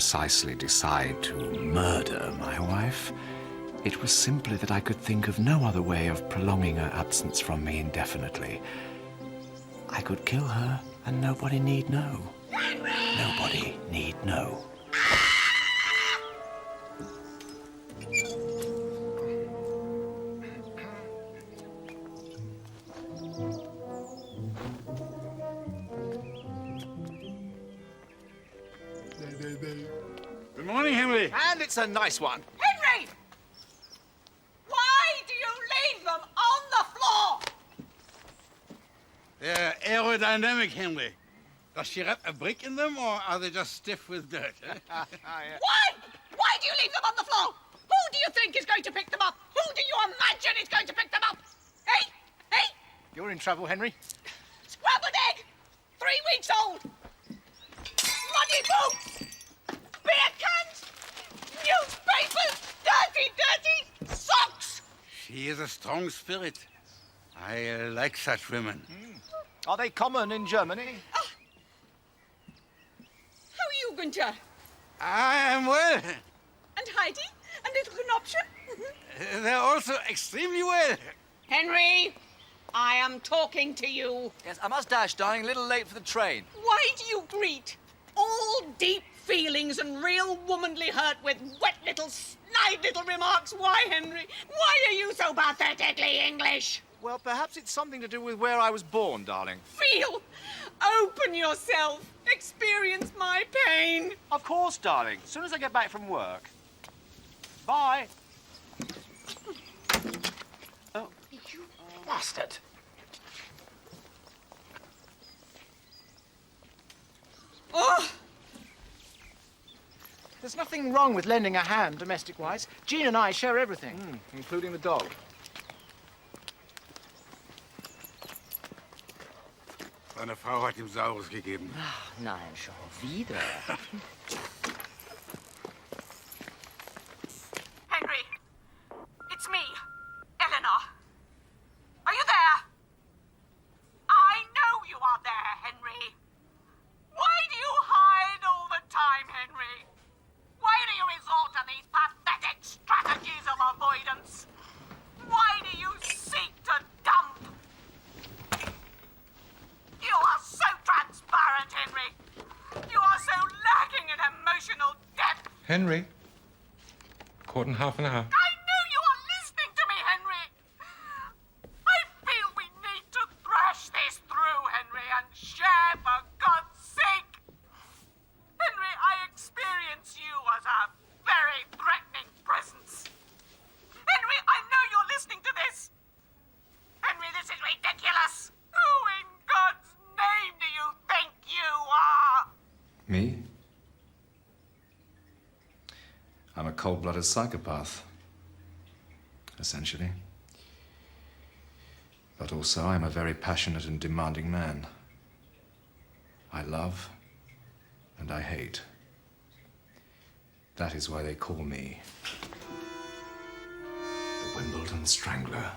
precisely decide to murder my wife. It was simply that I could think of no other way of prolonging her absence from me indefinitely. I could kill her, and nobody need know. Nobody need know. Good morning, Henry. And it's a nice one. Henry! Why do you leave them on the floor? They're aerodynamic, Henry. Does she wrap a brick in them, or are they just stiff with dirt? Why? Why do you leave them on the floor? Who do you think is going to pick them up? Who do you imagine is going to pick them up? Hey? Hey? You're in trouble, Henry. Scrambled egg! 3 weeks old! Muddy boots! Beer cans! Newspapers! Dirty socks! She is a strong spirit. I like such women. Are they common in Germany? How are you, Günther? I am well. And Heidi? And little Knopchen? They're also extremely well. Henry, I am talking to you. Yes, I must dash, darling. A little late for the train. Why do you greet all deep feelings and real womanly hurt with wet little, snide little remarks? Why, Henry? Why are you so pathetically English? Well, perhaps it's something to do with where I was born, darling. Feel. Open yourself. Experience my pain. Of course, darling. As soon as I get back from work. Bye. Oh. You bastard. Oh! There's nothing wrong with lending a hand, domestic-wise. Jean and I share everything, including the dog. Seine Frau hat ihm Saures gegeben. Nein, schon wieder. Henry, it's me, Elinor. Are you there? I know you are there, Henry. Why do you hide all the time, Henry? Why do you resort to these pathetic strategies of avoidance? Why do you seek to dump? You are so transparent, Henry. You are so lacking in emotional depth. Henry. Quarter and half an hour. I know you are listening to me, Henry. I feel we need to thrash this through, Henry, and share for God's sake. Henry, I experience you as a very threatening presence. Henry, I know you're listening to this. Henry, this is ridiculous. Who in God's name do you think you are? Me? I'm a cold-blooded psychopath, essentially. But also, I'm a very passionate and demanding man. I love and I hate. That is why they call me the Wimbledon Strangler.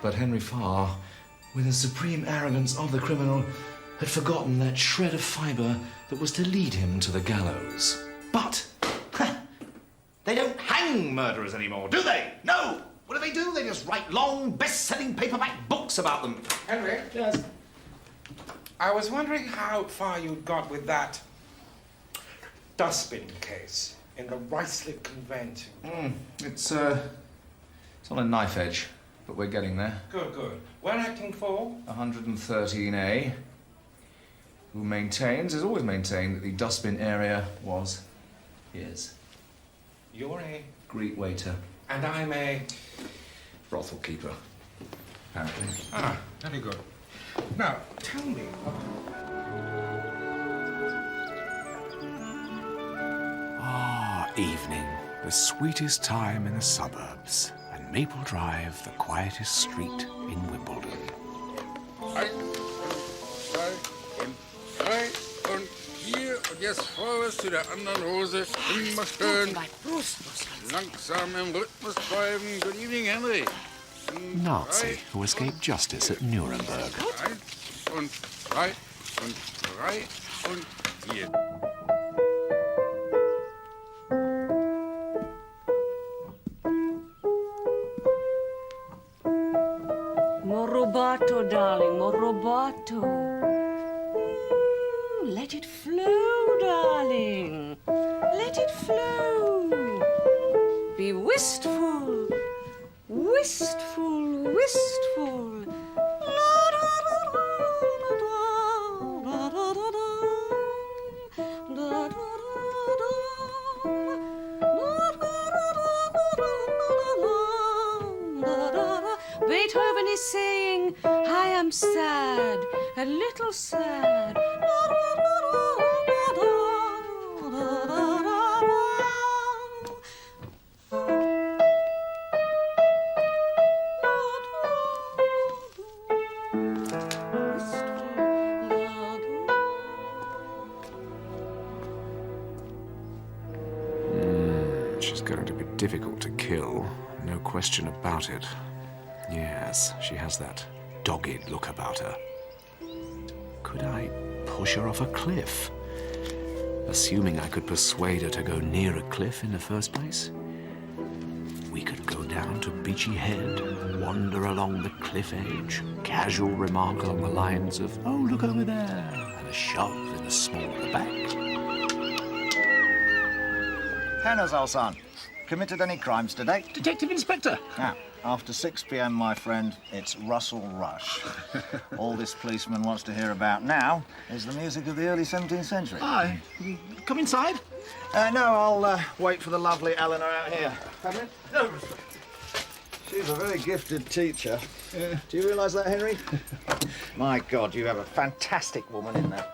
But Henry Farr, with the supreme arrogance of the criminal, had forgotten that shred of fibre that was to lead him to the gallows. But they don't hang murderers anymore, do they? No! What do? They just write long, best-selling paperback books about them. Henry? Yes. I was wondering how far you'd got with that dustbin case in the Ruislip convent. It's on a knife edge, but we're getting there. Good, good. We're acting for? 113A, who has always maintained that the dustbin area was his. You're a... Greek waiter. And I'm a... Brothel keeper, apparently. Ah, very good. Now, tell me... Evening, the sweetest time in the suburbs, and Maple Drive, the quietest street in Wimbledon. 1, 2 und 3 und 4 und jetzt vorwärts zu der anderen Hose. Immer schön langsam im Rhythmus bleiben. Good evening, Henry. Nazi who escaped justice at Nuremberg. 1 und 2 und 3 und 4. Morobato, darling, morobato. Let it flow, darling. Let it flow. Be wistful, wistful, wistful. Beethoven is saying, I am sad, a little sad. She's going to be difficult to kill, no question about it. Yes, she has that dogged look about her. Could I push her off a cliff? Assuming I could persuade her to go near a cliff in the first place. We could go down to Beachy Head, wander along the cliff edge, casual remark along the lines of, oh, look over there, and a shove in the small of the back. Hannah's old son. Committed any crimes today? Detective Inspector. Now, after 6 p.m, my friend, it's Russell Rush. All this policeman wants to hear about now is the music of the early 17th century. Aye. Come inside. No, I'll wait for the lovely Elinor out here. Come in. No. She's a very gifted teacher. Do you realise that, Henry? My God, you have a fantastic woman in there.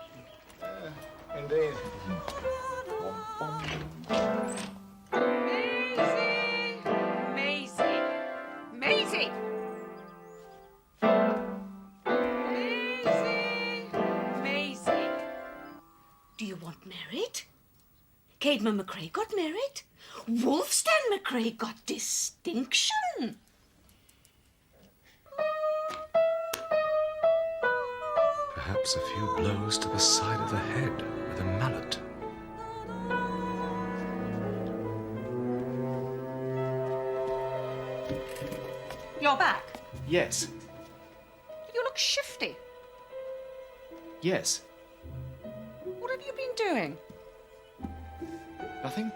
Indeed. Maisie! Maisie! Do you want married? Caedmon McCrae got married. Wolfstan McCrae got distinction. Perhaps a few blows to the side of the head with a mallet. You're back. Yes. You look shifty. Yes. What have you been doing? Nothing?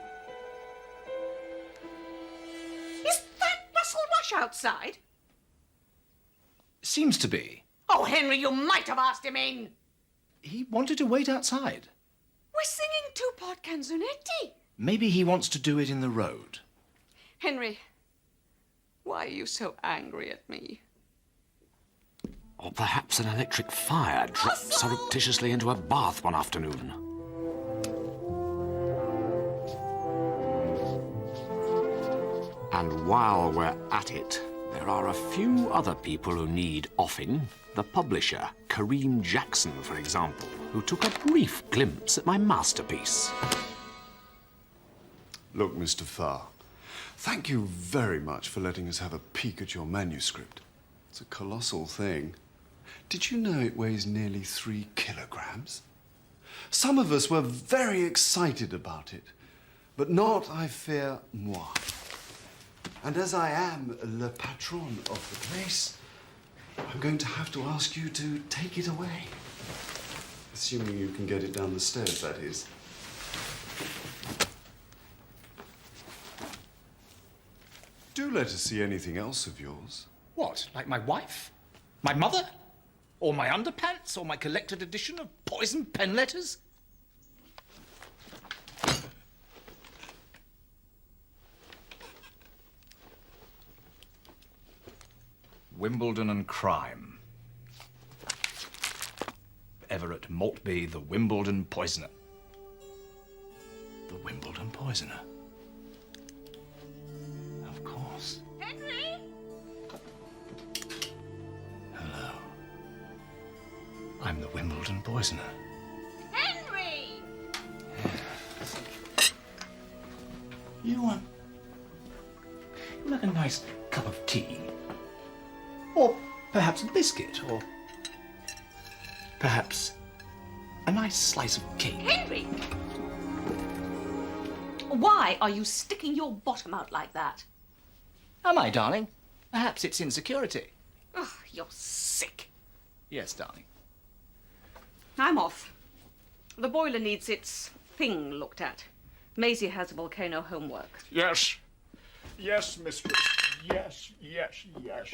Is that Russell Rush outside? Seems to be. Oh, Henry, you might have asked him in. He wanted to wait outside. We're singing two-part canzonetti. Maybe he wants to do it in the road. Henry, why are you so angry at me? Or perhaps an electric fire dropped surreptitiously into a bath one afternoon. And while we're at it, there are a few other people who need offing. The publisher, Kareem Jackson, for example, who took a brief glimpse at my masterpiece. Look, Mr. Farr, thank you very much for letting us have a peek at your manuscript. It's a colossal thing. Did you know it weighs nearly 3 kilograms? Some of us were very excited about it, but not, I fear, moi. And as I am le patron of the place, I'm going to have to ask you to take it away. Assuming you can get it down the stairs, that is. Do let us see anything else of yours. What, like my wife? My mother? Or my underpants? Or my collected edition of poison pen letters? Wimbledon and crime. Everett Maltby, the Wimbledon Poisoner. The Wimbledon Poisoner. Of course. Henry! Hello. I'm the Wimbledon Poisoner. Henry! You like a nice cup of tea? Or perhaps a biscuit, or perhaps a nice slice of cake. Henry! Why are you sticking your bottom out like that? Am I, darling? Perhaps it's insecurity. Ugh, you're sick. Yes, darling. I'm off. The boiler needs its thing looked at. Maisie has volcano homework. Yes. Yes, mistress. Yes, yes, yes.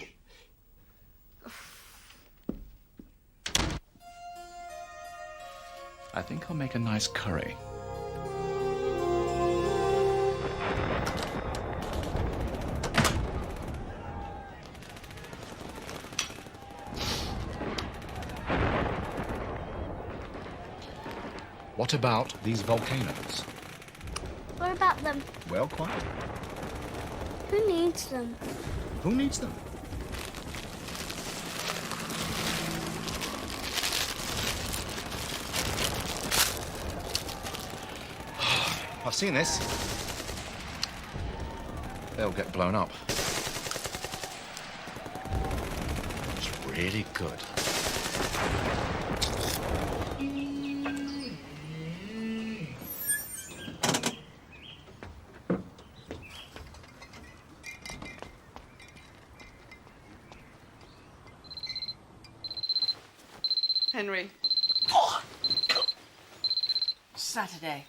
I think I'll make a nice curry. What about these volcanoes? What about them? Well, quite. Who needs them? Who needs them? I've seen this. They'll get blown up. It's really good. Henry. Saturday.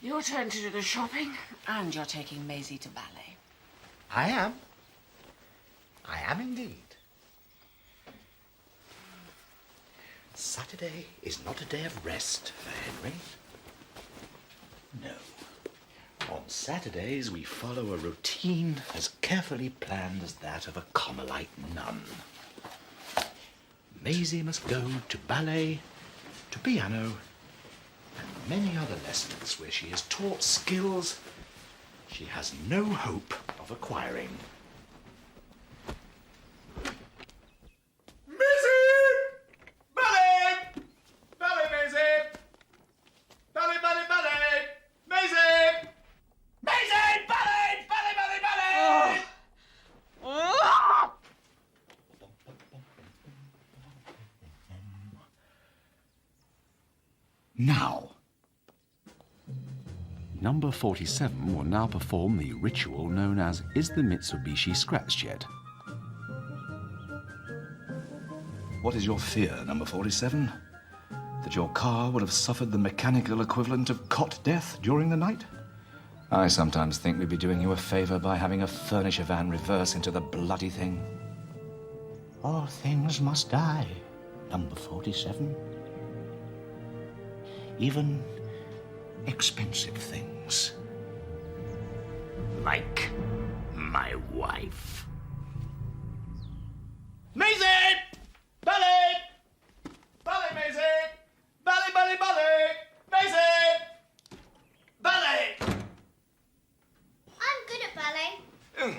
Your turn to do the shopping, and you're taking Maisie to ballet. I am. I am indeed. Saturday is not a day of rest for Henry. No. On Saturdays, we follow a routine as carefully planned as that of a Carmelite nun. Maisie must go to ballet, to piano, and many other lessons where she is taught skills she has no hope of acquiring. Now. Number 47 will now perform the ritual known as Is the Mitsubishi Scratched Yet? What is your fear, number 47? That your car would have suffered the mechanical equivalent of cot death during the night? I sometimes think we'd be doing you a favor by having a furniture van reverse into the bloody thing. All things must die, number 47. Even expensive things. Like my wife. Maisie! Ballet! Ballet, Maisie! Ballet, ballet, ballet! Maisie! Ballet! I'm good at ballet.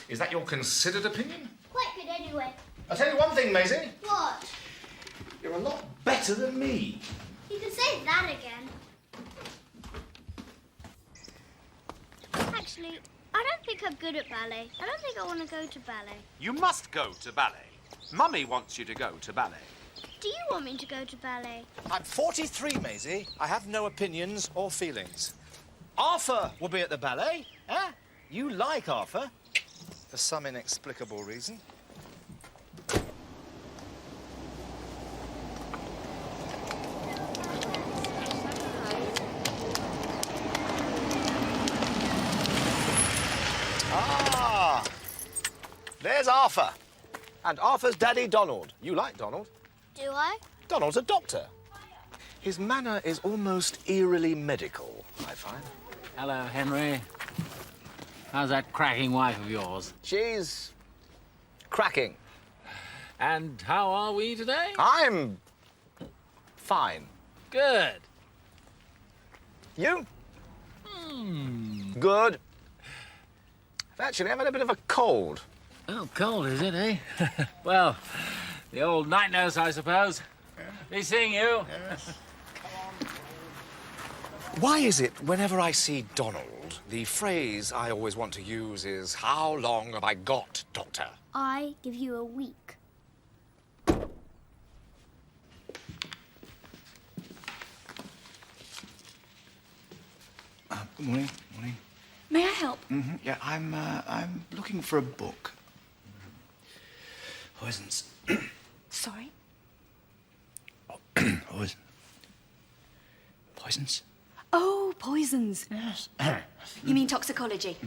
Is that your considered opinion? Quite good anyway. I'll tell you one thing, Maisie. What? You're a lot better than me. You can say that again. Actually, I don't think I'm good at ballet. I don't think I want to go to ballet. You must go to ballet. Mummy wants you to go to ballet. Do you want me to go to ballet? I'm 43, Maisie. I have no opinions or feelings. Arthur will be at the ballet, eh? You like Arthur, for some inexplicable reason. Ah! There's Arthur. And Arthur's daddy, Donald. You like Donald? Do I? Donald's a doctor. His manner is almost eerily medical, I find. Hello, Henry. How's that cracking wife of yours? She's cracking. And how are we today? I'm fine. Good. You? Good. I've actually had a bit of a cold. Oh, cold, is it, eh? Well, the old night nurse, I suppose. Be seeing you. Yes. Why is it whenever I see Donald, the phrase I always want to use is, "How long have I got, Doctor?" I give you a week. Good morning. Morning. May I help? Yeah, I'm looking for a book. Poisons. Sorry? Poison. Poisons? Oh, poisons. Yes. You mean toxicology?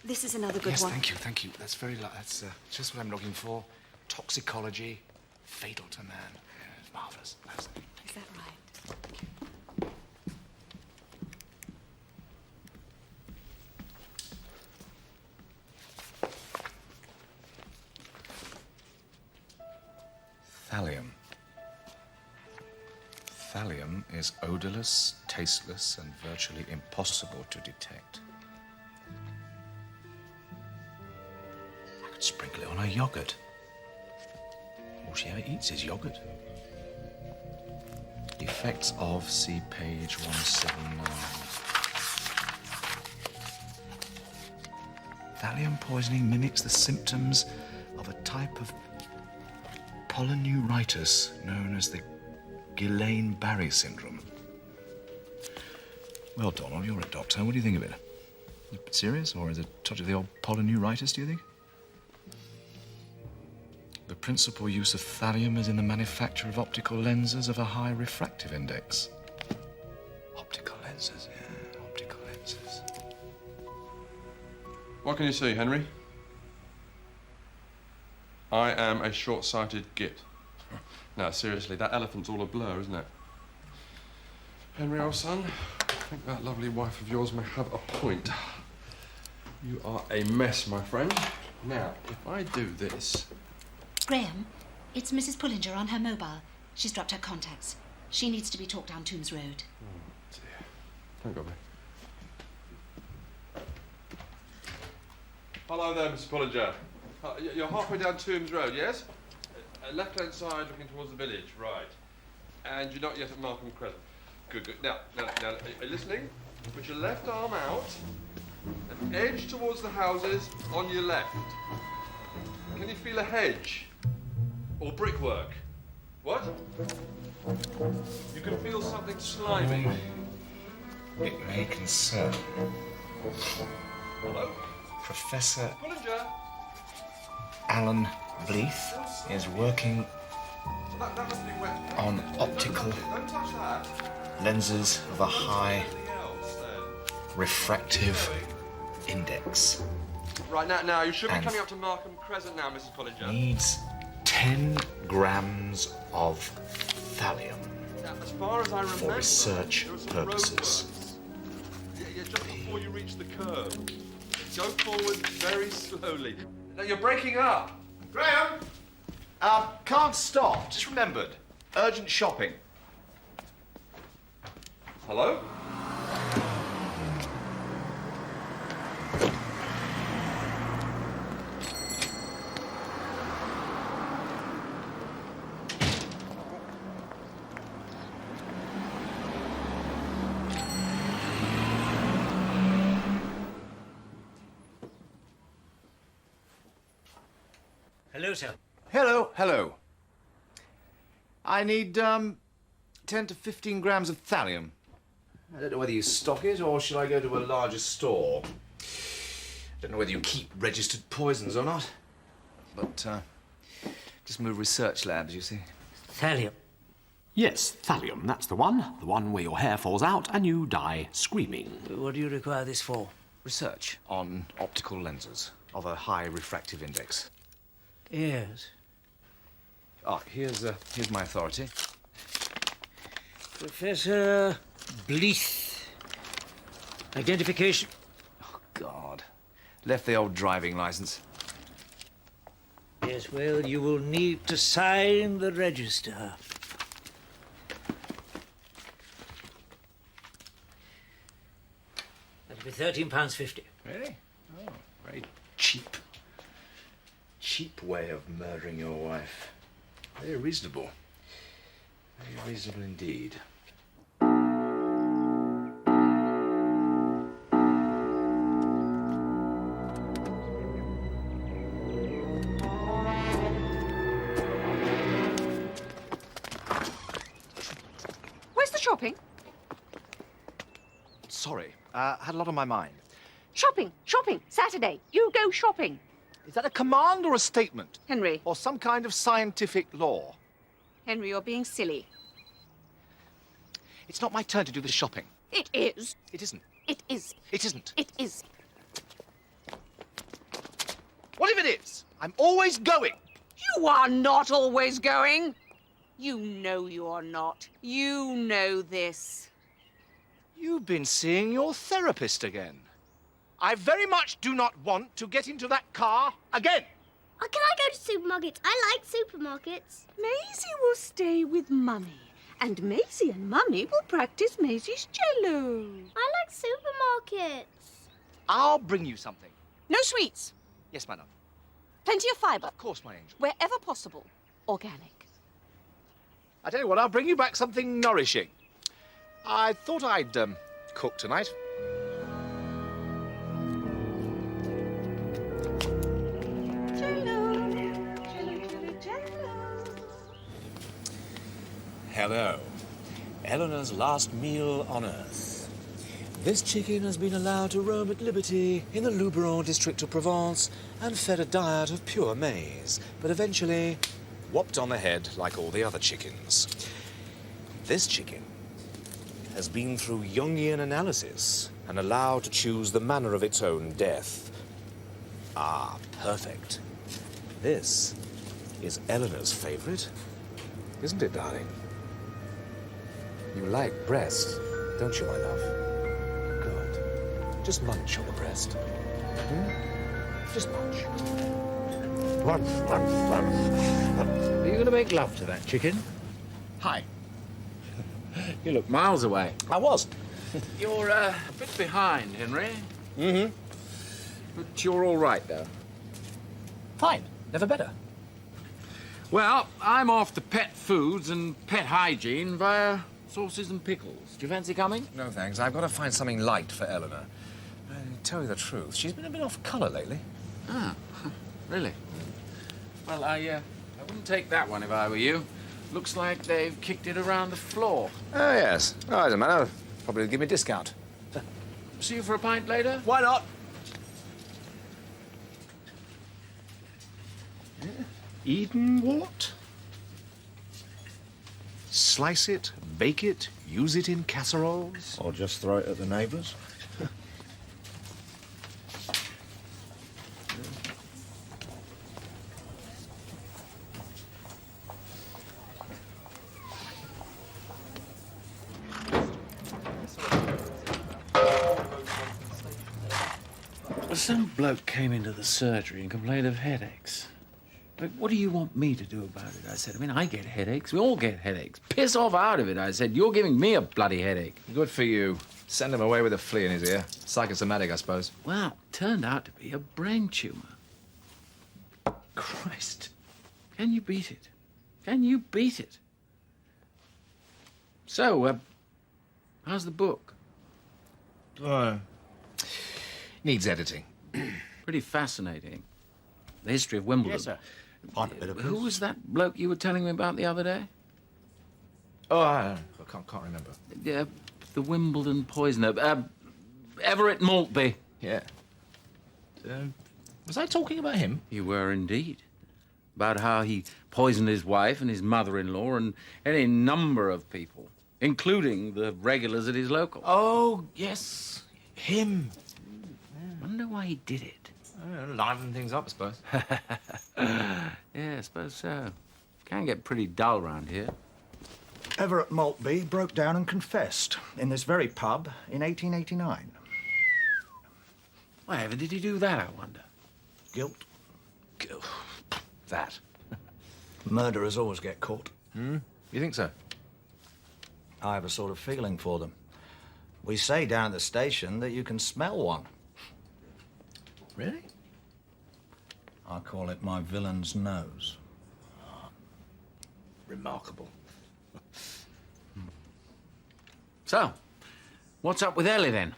This is another good one. Yes, thank you. That's that's just what I'm looking for. Toxicology, fatal to man. Yeah, it's marvelous. Is that right? Thallium. Thallium is odorless, tasteless, and virtually impossible to detect. I could sprinkle it on her yogurt. All she ever eats is yogurt. Effects of, see page 179. Thallium poisoning mimics the symptoms of a type of polyneuritis known as the Guillain-Barré syndrome. Well, Donald, you're a doctor. What do you think of it? Is it serious, or is it a touch of the old polyneuritis, do you think? The principal use of thallium is in the manufacture of optical lenses of a high refractive index. Optical lenses, yeah, optical lenses. What can you see, Henry? I am a short-sighted git. Now, seriously, that elephant's all a blur, isn't it? Henry, old son, I think that lovely wife of yours may have a point. You are a mess, my friend. Now, if I do this... Graham, it's Mrs. Pullinger on her mobile. She's dropped her contacts. She needs to be talked down Tombs Road. Oh, dear. Thank God, me. Hello there, Mrs. Pullinger. You're halfway down Tombs Road, yes? Left-hand side, looking towards the village, right. And you're not yet at Markham Crescent. Good, good. Now, are you listening? Put your left arm out and edge towards the houses on your left. Can you feel a hedge? Or brickwork? What? You can feel something slimy. It may concern. Hello? Professor Pullinger? Alan Bleeth is working That must be wet. on optical Don't touch that. lenses of a high Anything else, then? refractive index. Right, now, you should be And coming up to Markham Crescent now, Mrs. Pullinger. Needs 10 grams of thallium Now, as far as I remember, for research there were some purposes. roadworks. Yeah, just before you reach the curve. Go forward very slowly. Now, you're breaking up. Graham! Can't stop. Just remembered. Urgent shopping. Hello? Hello, sir. Hello. I need, 10 to 15 grams of thallium. I don't know whether you stock it, or shall I go to a larger store? I don't know whether you keep registered poisons or not. But, just move research labs, you see. Thallium. Yes, thallium, that's the one. The one where your hair falls out and you die screaming. What do you require this for? Research on optical lenses of a high refractive index. Yes. Here's my authority. Professor Bleeth. Identification. Oh, God. Left the old driving license. Yes, well, you will need to sign the register. That'll be £13.50. Really? Oh, very cheap. cheap way of murdering your wife. Very reasonable. Very reasonable indeed. Where's the shopping? Sorry, had a lot on my mind. Shopping, shopping, Saturday. You go shopping. Is that a command or a statement? Henry. Or some kind of scientific law? Henry, you're being silly. It's not my turn to do the shopping. It is. It isn't. It is. It isn't. It is. What if it is? I'm always going. You are not always going. You know you're not. You know this. You've been seeing your therapist again. I very much do not want to get into that car again. Oh, can I go to supermarkets? I like supermarkets. Maisie will stay with Mummy. And Maisie and Mummy will practice Maisie's cello. I like supermarkets. I'll bring you something. No sweets. Yes, madam. Plenty of fibre. Of course, my angel. Wherever possible. Organic. I tell you what, I'll bring you back something nourishing. I thought I'd cook tonight. Hello. Elinor's last meal on Earth. This chicken has been allowed to roam at liberty in the Luberon district of Provence and fed a diet of pure maize, but eventually whopped on the head like all the other chickens. This chicken has been through Jungian analysis and allowed to choose the manner of its own death. Ah, perfect. This is Elinor's favorite, isn't it, darling? You like breast, don't you, my love? Good. Just munch on the breast. Just munch. Are you going to make love to that chicken? Hi. You look miles away. I was. You're a bit behind, Henry. Mm-hmm. But you're all right, though. Fine. Never better. Well, I'm off to pet foods and pet hygiene via sauces and pickles. Do you fancy coming? No, thanks. I've got to find something light for Elinor. To tell you the truth, she's been a bit off colour lately. Ah, really? Well, I wouldn't take that one if I were you. Looks like they've kicked it around the floor. Oh, yes. Oh, doesn't matter. Probably give me a discount. See you for a pint later? Why not? Eden what? Slice it, bake it, use it in casseroles? Or just throw it at the neighbours? Some bloke came into the surgery and complained of headaches. But what do you want me to do about it? I said, I get headaches. We all get headaches. Piss off out of it, I said. You're giving me a bloody headache. Good for you. Send him away with a flea in his ear. Psychosomatic, I suppose. Well, turned out to be a brain tumour. Christ. Can you beat it? Can you beat it? So, how's the book? Needs editing. Pretty fascinating. The history of Wimbledon. Yes, sir. Want a bit of Who was that bloke you were telling me about the other day? Oh, I can't remember. Yeah, the Wimbledon Poisoner. Everett Maltby. Yeah. Was I talking about him? You were indeed. About how he poisoned his wife and his mother-in-law and any number of people, including the regulars at his local. Oh, yes. Him. Wonder why he did it. Liven things up, I suppose. Yeah, I suppose so. Can get pretty dull round here. Everett Maltby broke down and confessed in this very pub in 1889. Whatever did he do that, I wonder? Guilt. That. Murderers always get caught. You think so? I have a sort of feeling for them. We say down at the station that you can smell one. Really? I call it my villain's nose. Remarkable. So, what's up with Ellie, then?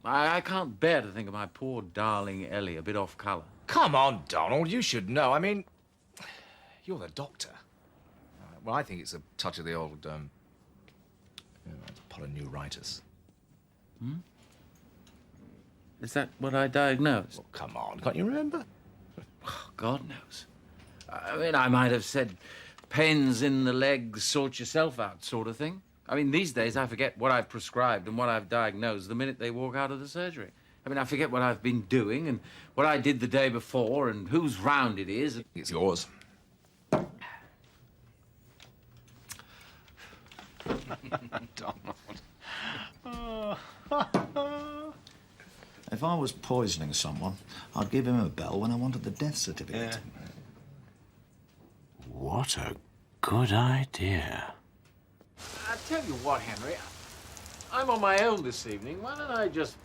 I can't bear to think of my poor darling Ellie a bit off colour. Come on, Donald, you should know. I mean, you're the doctor. Well, I think it's a touch of the old, polyneuritis. Hmm? Is that what I diagnosed? Oh, come on, can't you remember? God knows. I mean, I might have said pains in the legs, sort yourself out sort of thing. I mean, these days I forget what I've prescribed and what I've diagnosed the minute they walk out of the surgery. I mean, I forget what I've been doing and what I did the day before and whose round it is. It's yours. Donald. If I was poisoning someone, I'd give him a bell when I wanted the death certificate. What a good idea. I tell you what, Henry, I'm on my own this evening. Why don't I just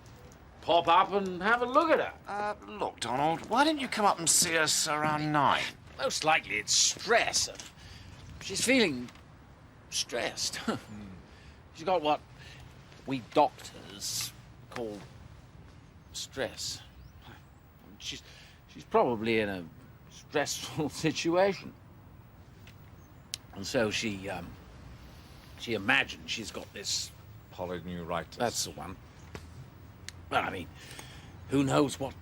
pop up and have a look at her? Look, Donald, why didn't you come up and see us around 9? Most likely it's stress. She's feeling stressed. She's got what we doctors call stress. She's probably in a stressful situation. And so she imagines she's got this... Polyneuritis. That's the one. Well, I mean, who knows what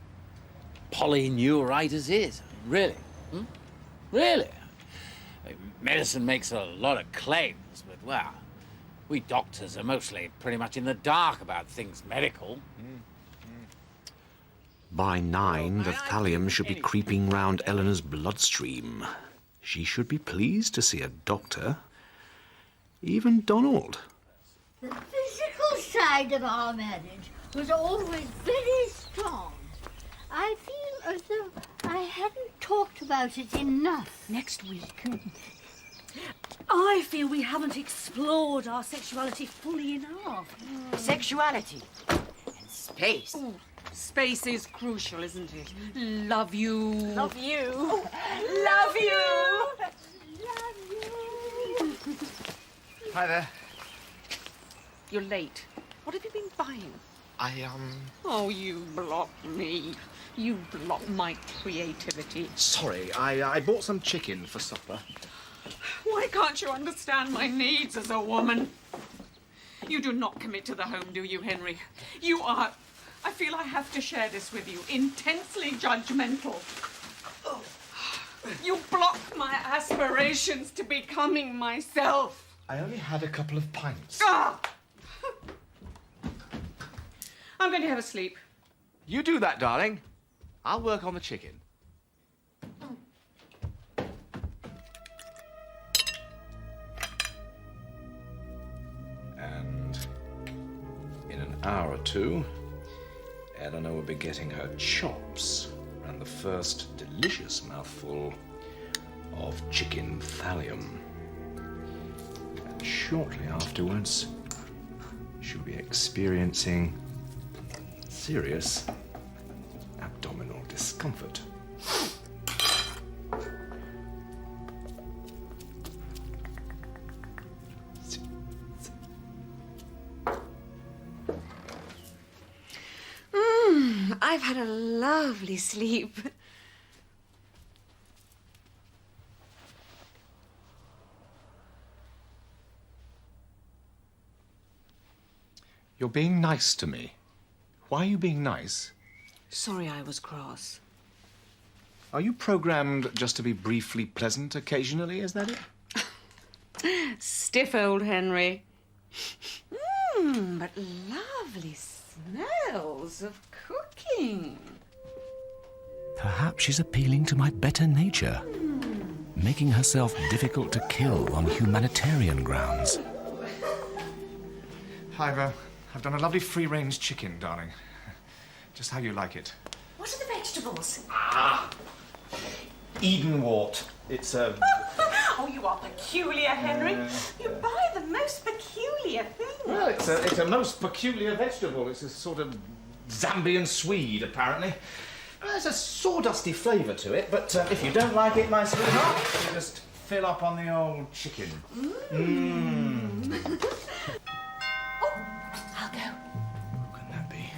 polyneuritis is? Really? Hmm? Really? Medicine makes a lot of claims, but, well, we doctors are mostly pretty much in the dark about things medical. By 9, the thallium should be creeping round Elinor's bloodstream. She should be pleased to see a doctor. Even Donald. The physical side of our marriage was always very strong. I feel as though I hadn't talked about it enough. Next week. I feel we haven't explored our sexuality fully enough. Sexuality and space. Ooh, space is crucial, isn't it? Love you. Love you. Love you. Hi there. You're late. What have you been buying? Oh, you blocked me. You blocked my creativity. Sorry, I bought some chicken for supper. Why can't you understand my needs as a woman? You do not commit to the home, do you, Henry? You are, I feel I have to share this with you, intensely judgmental. You block my aspirations to becoming myself. I only had a couple of pints. Ah! I'm going to have a sleep. You do that, darling. I'll work on the chicken. And in an hour or two, Elinor will be getting her chops around the first delicious mouthful of chicken thallium. And shortly afterwards, she'll be experiencing serious abdominal discomfort. I've had a lovely sleep. You're being nice to me. Why are you being nice? Sorry I was cross. Are you programmed just to be briefly pleasant occasionally, is that it? Stiff old Henry. But lovely smells of cooking. Perhaps she's appealing to my better nature, making herself difficult to kill on humanitarian grounds. I've done a lovely free-range chicken, darling. Just how you like it. What are the vegetables? Edenwort. It's a... Oh, you are peculiar, Henry. You buy the most peculiar things. Well, it's a most peculiar vegetable. It's a sort of Zambian Swede, apparently. There's a sawdusty flavour to it, but if you don't like it, my sweetheart, you just fill up on the old chicken. I'll go. What can that be?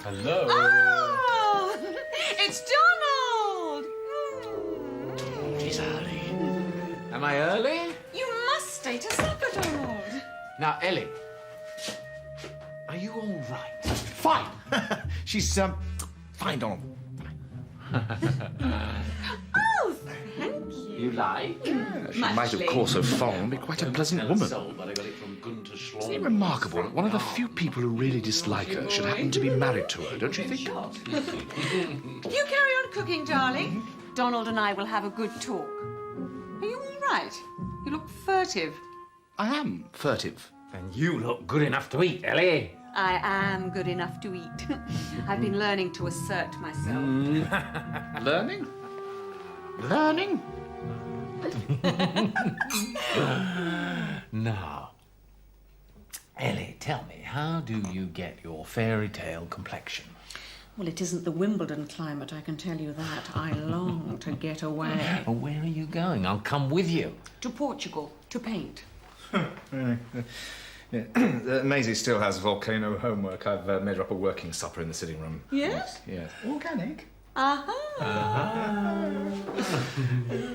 Hello. Oh, it's Donald! She's early. Am I early? You must stay to supper, Donald. Now, Ellie, are you all right? Fine. She's fine, Donald. Oh, thank you. You like? She might, of course, have fallen, be quite a pleasant woman. But I got it from Gunter Schlong. Isn't it remarkable that one of the few people who really dislike her should happen to be married to her, don't you think? You carry on cooking, darling. Donald and I will have a good talk. Are you all right? You look furtive. I am furtive. And you look good enough to eat, Ellie. I am good enough to eat. I've been learning to assert myself. Learning? Learning? Now, Ellie, tell me, how do you get your fairy tale complexion? Well, it isn't the Wimbledon climate, I can tell you that. I long to get away. Well, where are you going? I'll come with you. To Portugal, to paint. Really? Yeah. Maisie still has volcano homework. I've made her up a working supper in the sitting room. Yes? Yeah. Organic?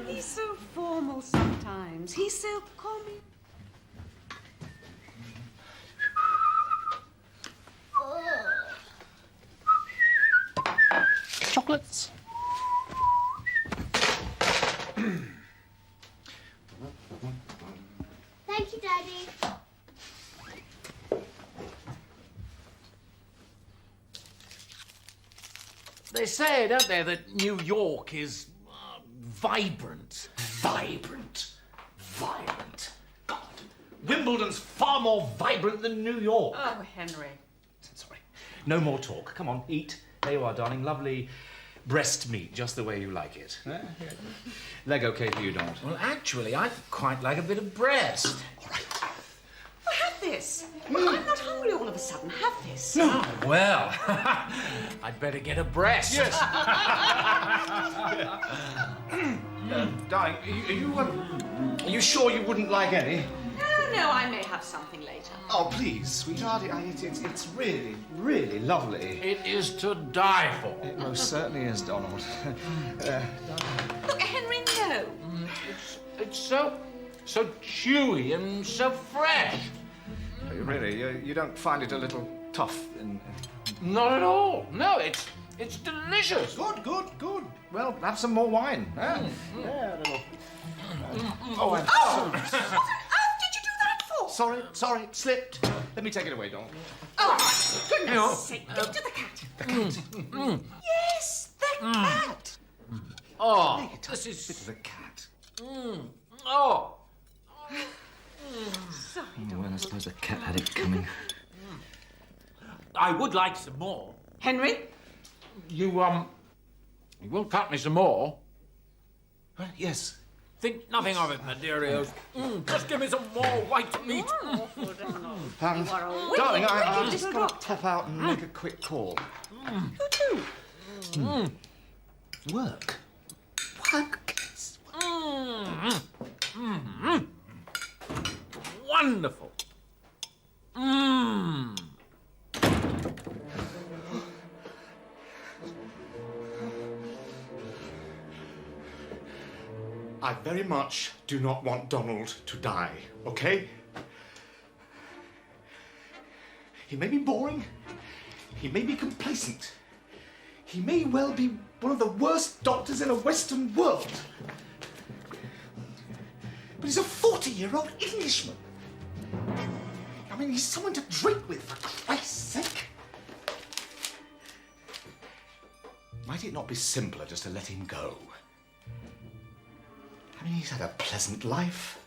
He's so formal sometimes. He's so comic. Chocolates? Thank you, Daddy. They say, don't they, that New York is vibrant. Vibrant. Vibrant. God, Wimbledon's far more vibrant than New York. Oh, Henry. Sorry. No more talk. Come on, eat. There you are, darling. Lovely breast meat, just the way you like it. Leg okay for you, Donald? Well, actually, I quite like a bit of breast. Well, have this. Well, I'm not hungry all of a sudden. Have this. No. Well, I'd better get a breast. Yes. Darling, are you sure you wouldn't like any? No, I may have something later. Oh, please, sweetheart. It's really, really lovely. It is to die for. It most certainly is, Donald. Look, Henry, no. It's so chewy and so fresh. Really, you don't find it a little tough? Not at all. No, it's delicious. Good. Well, have some more wine. Yeah, a little. Oh, What did you do that for? Sorry, it slipped. Let me take it away, Donald. Oh, for goodness sake, give to the cat. The cat? Yes, the cat. Oh, this is... Bit of the cat. Oh. Sorry, Well, I suppose the cat had it coming. I would like some more. Henry? You will cut me some more? Yes. Think nothing of it, my dearios. Just give me some more white meat. Darling, I've just got to pop out and make a quick call. Who to? Work? Wonderful. I very much do not want Donald to die, okay? He may be boring. He may be complacent. He may well be one of the worst doctors in a Western world. But he's a 40-year-old Englishman. I mean, he's someone to drink with, for Christ's sake. Might it not be simpler just to let him go? I mean, he's had a pleasant life.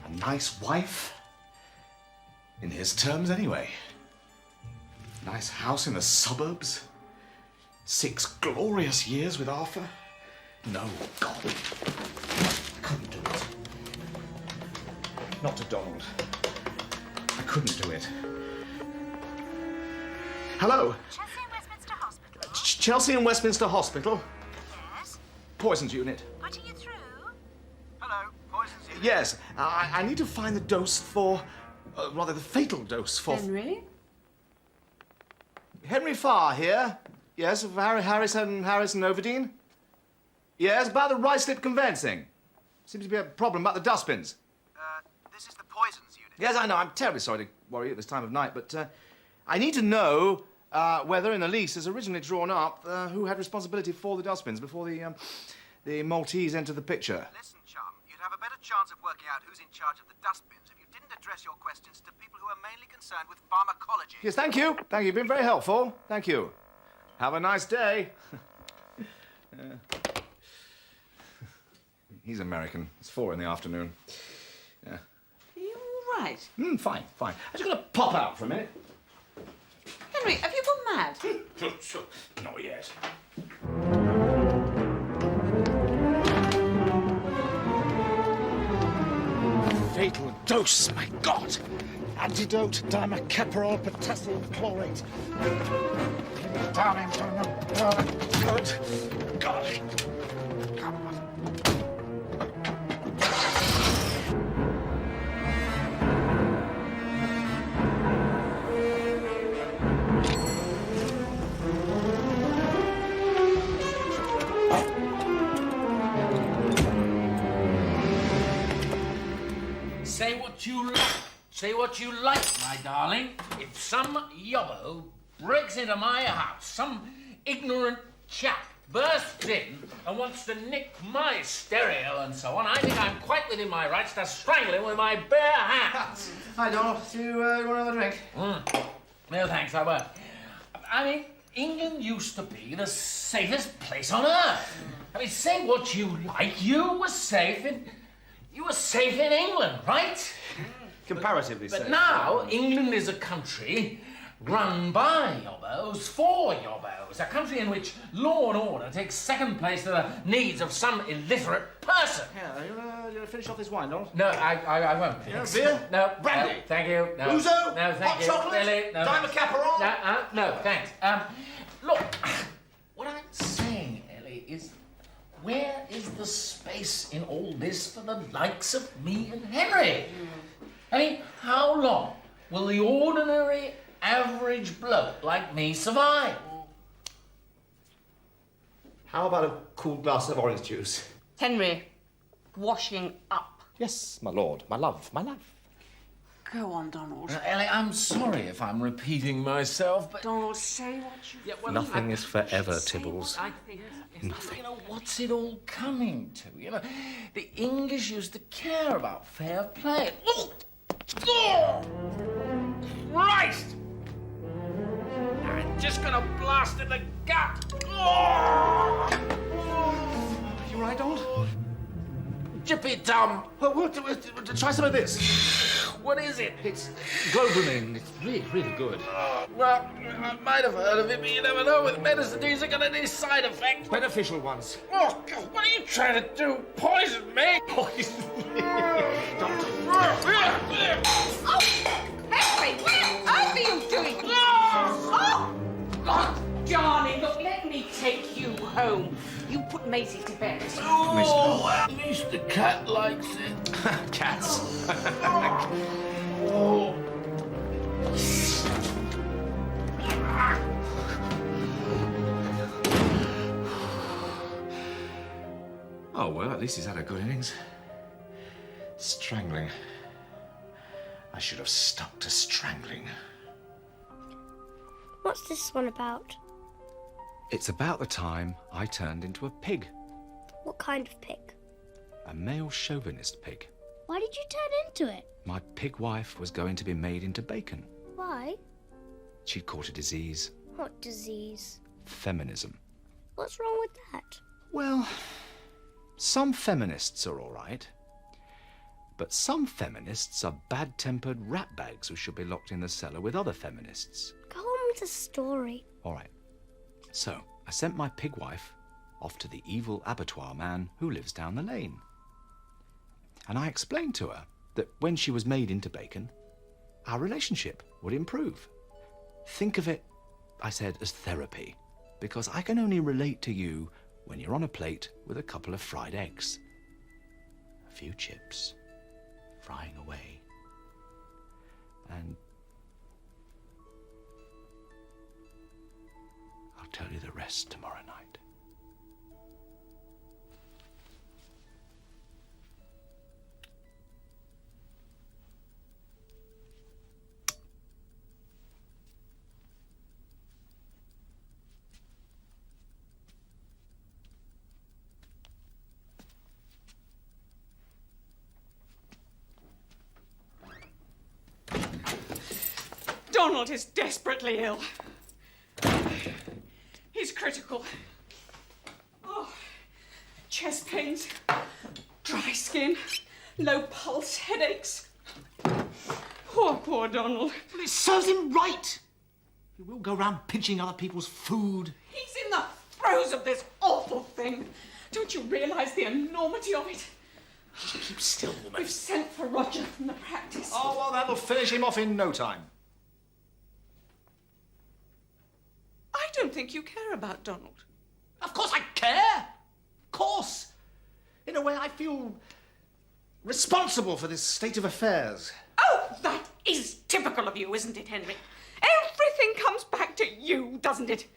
A nice wife. In his terms, anyway. Nice house in the suburbs. 6 glorious years with Arthur. No, God. I couldn't do it. Not to Donald. I couldn't do it. Hello. Chelsea and Westminster Hospital. Chelsea and Westminster Hospital. Yes. Poisons unit. Putting you through. Hello, poisons unit. Yes, I need to find the dose for, rather the fatal dose for... Henry? Henry Farr here. Yes, of Harrison Overdene. Yes, about the right-slip conveyancing. Seems to be a problem about the dustbins. This is the poisons unit. Yes, I know. I'm terribly sorry to worry you at this time of night, but I need to know whether in the lease as originally drawn up who had responsibility for the dustbins before the Maltese entered the picture. Listen, chum, you'd have a better chance of working out who's in charge of the dustbins if you didn't address your questions to people who are mainly concerned with pharmacology. Yes, thank you. Thank you. You've been very helpful. Thank you. Have a nice day. He's American. It's 4 in the afternoon. Yeah. Are you all right? Fine. I'm just going to pop out for a minute. Henry, have you gone mad? Sure. Not yet. Fatal dose, my God! Antidote, dimercaprol, potassium chlorate. Down into the... Good. Got it. Come on. Say what you like. Say what you like, my darling. If some yobbo breaks into my house, some ignorant chap bursts in and wants to nick my stereo and so on, I think I'm quite within my rights to strangle him with my bare hands. Hi, Donald. Do you want another drink? No, thanks, I won't. I mean, England used to be the safest place on earth. I mean, say what you like. You were safe in England, right? Comparatively safe. But now, England is a country run by yobbos for yobbos. A country in which law and order takes second place to the needs of some illiterate person. Yeah, you want to finish off this wine, Donald? No, I won't. You want beer? No. Brandy? No, thank you. No. Ouzo? No, thank Hot you. chocolate? Really? No. Dimercaprol? No, thanks. Look, what I'm saying, Ellie, is where is the space in all this for the likes of me and Henry? I mean, how long will the ordinary, average bloke like me survive? How about a cool glass of orange juice? Henry, washing up. Yes, my lord, my love. Go on, Donald. Ellie, I'm sorry if I'm repeating myself, but... Donald, say what you... Nothing is forever, Tibbles. Nothing. You know, what's it all coming to? You know, the English used to care about fair play. Oh! Christ! I'm just gonna blast in the gut. You right, Donald? Jippy Tom. Try some of this. What is it? It's Globalin. It's really good. Well, I might have heard of it, but you never know. With medicine, these are gonna need side effects. Beneficial ones. Oh, God, what are you trying to do? Poison me? Poison me? Oh, Henry, what on earth are you doing? Oh, darling, look, let me take you home. You put Maisie to bed. Oh, at least the cat likes it. Cats. Oh. Oh, well, at least he's had a good innings. Strangling. I should have stuck to strangling. What's this one about? It's about the time I turned into a pig. What kind of pig? A male chauvinist pig. Why did you turn into it? My pig wife was going to be made into bacon. Why? She'd caught a disease. What disease? Feminism. What's wrong with that? Well, some feminists are all right. But some feminists are bad-tempered ratbags who should be locked in the cellar with other feminists. Go on with the story. All right. So, I sent my pig wife off to the evil abattoir man who lives down the lane. And I explained to her that when she was made into bacon, our relationship would improve. Think of it I said as therapy, because I can only relate to you when you're on a plate with a couple of fried eggs, a few chips, frying away, and I'll tell you the rest tomorrow night. Donald is desperately ill. He's critical. Oh, chest pains, dry skin, low pulse, headaches. Poor Donald. Well, it serves him right. He will go round pinching other people's food. He's in the throes of this awful thing. Don't you realise the enormity of it? Keep still, woman. We've sent for Roger from the practice. Oh, well, that'll finish him off in no time. I don't think you care about Donald. Of course I care. Of course. In a way, I feel responsible for this state of affairs. Oh, that is typical of you, isn't it, Henry? Everything comes back to you, doesn't it?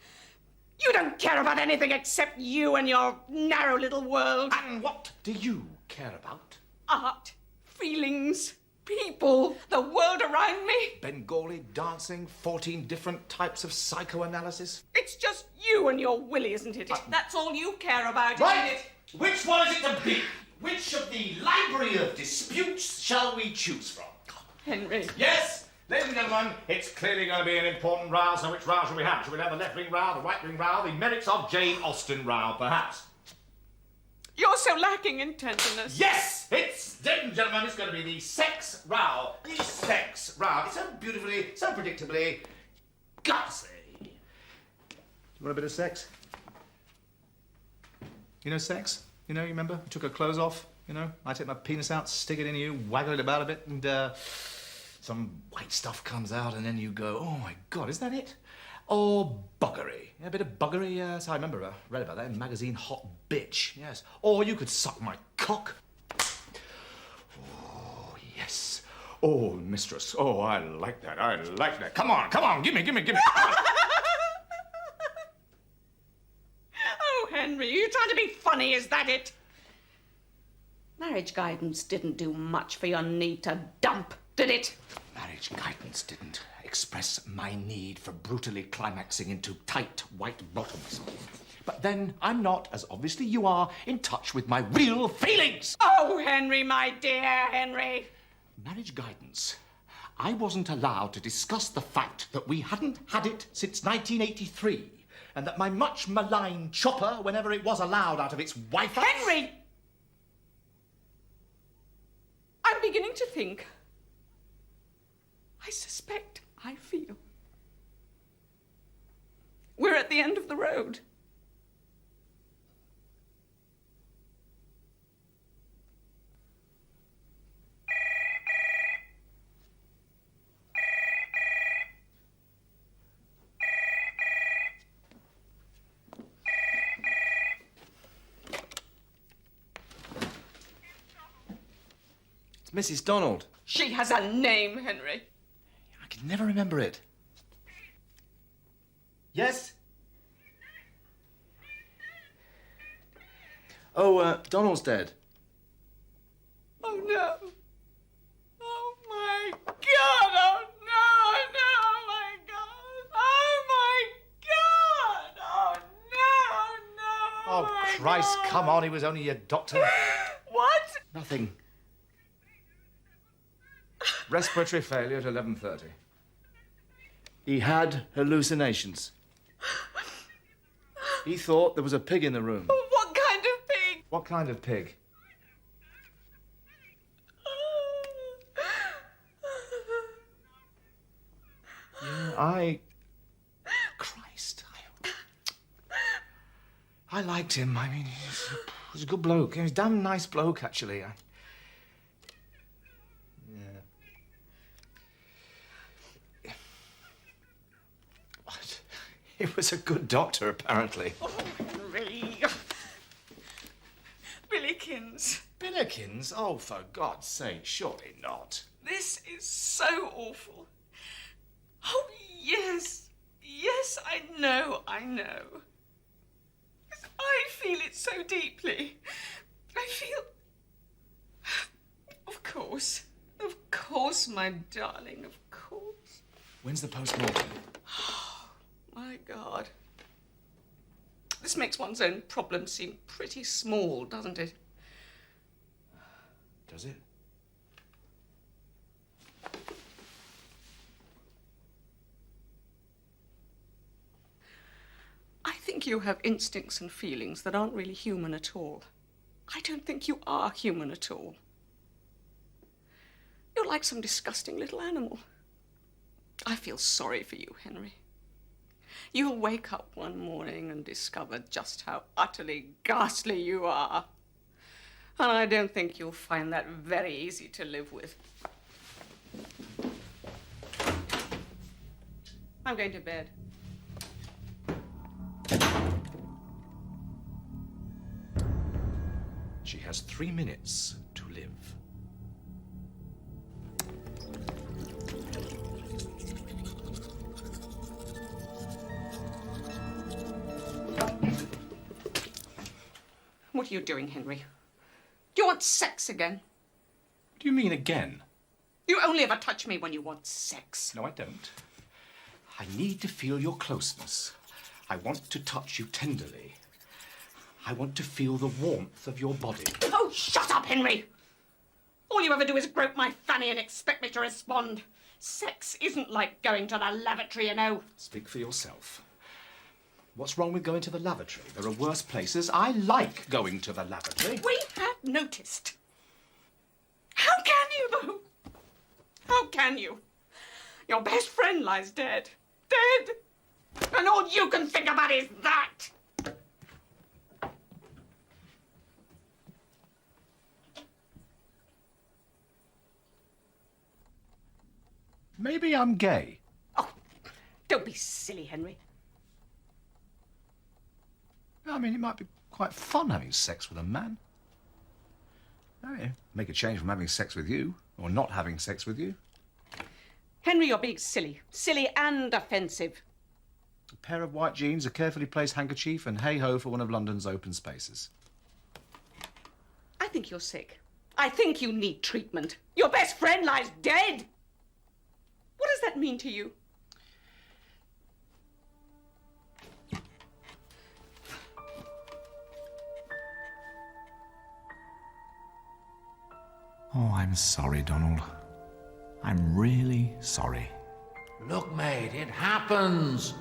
You don't care about anything except you and your narrow little world. And what do you care about? Art, feelings, people, the world around me. Bengali dancing, 14 different types of psychoanalysis. It's just you and your Willie, isn't it? That's all you care about, Right. isn't it? Which one is it to be? Which of the library of disputes shall we choose from? Henry. Yes, ladies and gentlemen, it's clearly going to be an important row, so which row shall we have? Shall we have the left-wing row, the right-wing row, the merits of Jane Austen row, perhaps? You're so lacking in tenderness. Yes! It's, ladies and gentlemen, it's going to be the sex row. The sex row. It's so beautifully, so predictably gutsy. You want a bit of sex? You know sex? You know, you remember? You took her clothes off, you know? I take my penis out, stick it in you, waggle it about a bit, and some white stuff comes out, and then you go, oh my God, is that it? Or buggery. Yeah, a bit of buggery, so I remember I read about that in magazine Hot Bitch, yes. Or you could suck my cock. Oh, yes. Oh, mistress. Oh, I like that. I like that. Come on. Give me. Oh, Henry, you're trying to be funny, is that it? Marriage guidance didn't do much for your need to dump, did it? Marriage guidance didn't express my need for brutally climaxing into tight white bottoms. But then I'm not, as obviously you are, in touch with my real feelings. Oh, Henry, my dear Henry. Marriage guidance. I wasn't allowed to discuss the fact that we hadn't had it since 1983, and that my much maligned chopper, whenever it was allowed out of its Wi-Fi... Henry! I'm beginning to think. I suspect I feel. We're at the end of the road. It's Mrs. Donald. She has a name, Henry. I can never remember it. Yes? Oh, Donald's dead. Oh, no. Oh, my God. Oh, no, my God. Oh, my God. Oh, no. Oh, Christ, come on, he was only a doctor. What? Nothing. Respiratory failure at 11:30. He had hallucinations. He thought there was a pig in the room. What kind of pig? What kind of pig? Yeah, Christ, I liked him. I mean, he was a good bloke. He was a damn nice bloke, actually. He was a good doctor, apparently. Oh, Henry. Billykins. Billykins? Oh, for God's sake, surely not. This is so awful. Oh, yes. Yes, I know. I feel it so deeply. I feel... Of course, my darling, of course. When's the post-mortem? Oh, my God. This makes one's own problem seem pretty small, doesn't it? Does it? I think you have instincts and feelings that aren't really human at all. I don't think you are human at all. You're like some disgusting little animal. I feel sorry for you, Henry. You'll wake up one morning and discover just how utterly ghastly you are. And I don't think you'll find that very easy to live with. I'm going to bed. She has 3 minutes to live. What are you doing, Henry? Do you want sex again? What do you mean again? You only ever touch me when you want sex. No, I don't. I need to feel your closeness. I want to touch you tenderly. I want to feel the warmth of your body. Oh, shut up, Henry! All you ever do is grope my fanny and expect me to respond. Sex isn't like going to the lavatory, you know. Speak for yourself. What's wrong with going to the lavatory? There are worse places. I like going to the lavatory. We have noticed. How can you, though? How can you? Your best friend lies dead. Dead! And all you can think about is that! Maybe I'm gay. Oh, don't be silly, Henry. I mean, it might be quite fun having sex with a man. I mean, make a change from having sex with you, or not having sex with you. Henry, you're being silly. Silly and offensive. A pair of white jeans, a carefully placed handkerchief, and hey-ho for one of London's open spaces. I think you're sick. I think you need treatment. Your best friend lies dead. What does that mean to you? Oh, I'm sorry, Donald. I'm really sorry. Look, mate, it happens.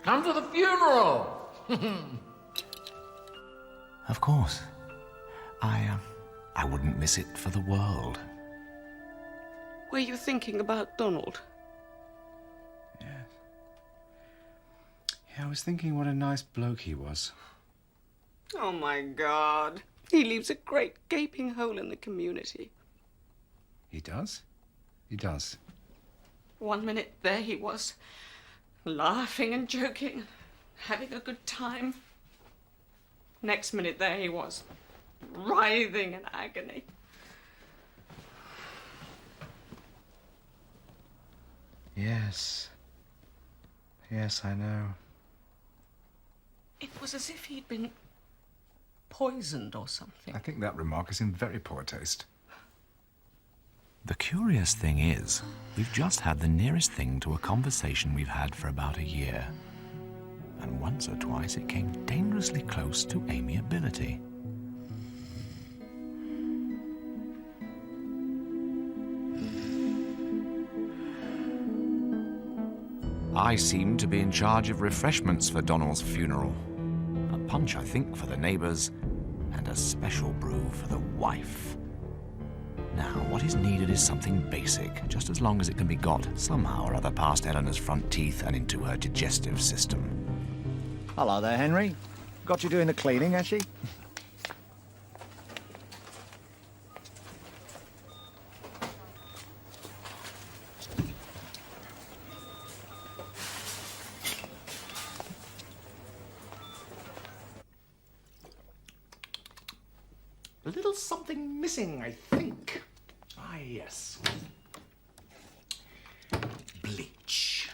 Come to the funeral. Of course. I wouldn't miss it for the world. Were you thinking about Donald? Yeah, I was thinking what a nice bloke he was. Oh, my God. He leaves a great gaping hole in the community. He does? He does. 1 minute there he was, laughing and joking, having a good time. Next minute there he was, writhing in agony. Yes. Yes, I know. It was as if he'd been poisoned or something. I think that remark is in very poor taste. The curious thing is, we've just had the nearest thing to a conversation we've had for about a year. And once or twice it came dangerously close to amiability. I seem to be in charge of refreshments for Donald's funeral. A punch, I think, for the neighbours, and a special brew for the wife. Now, what is needed is something basic, just as long as it can be got somehow or other past Elinor's front teeth and into her digestive system. Hello there, Henry. Got you doing the cleaning, has she? A little something missing, I think. Ah, yes. Bleach.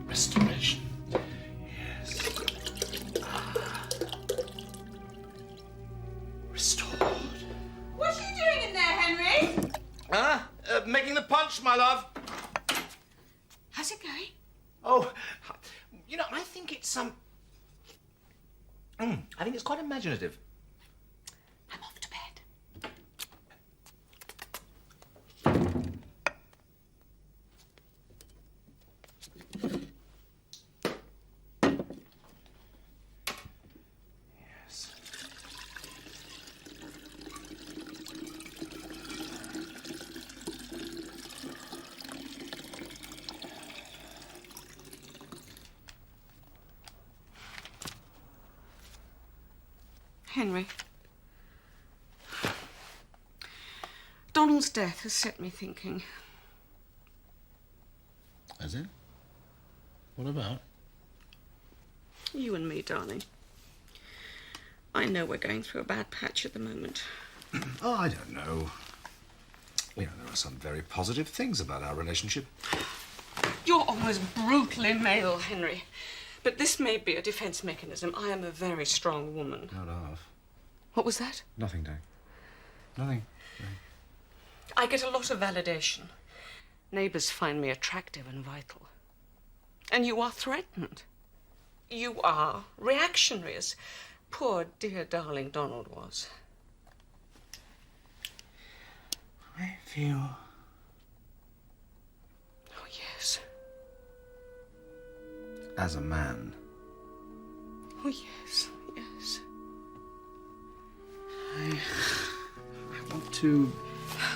Restoration. Yes. Restored. What are you doing in there, Henry? Making the punch, my love. How's it going? Oh, you know, I think it's I think it's quite imaginative. I'm off to bed. Yes. Henry. Donald's death has set me thinking. Has it? What about? You and me, darling. I know we're going through a bad patch at the moment. Oh, I don't know. You know, there are some very positive things about our relationship. You're almost brutally male, Henry. But this may be a defense mechanism. I am a very strong woman. Not half. What was that? Nothing, Dave. Nothing. I get a lot of validation. Neighbours find me attractive and vital. And you are threatened. You are reactionary, as poor, dear, darling Donald was. I feel... Oh, yes. As a man. Oh, yes, yes. I want to...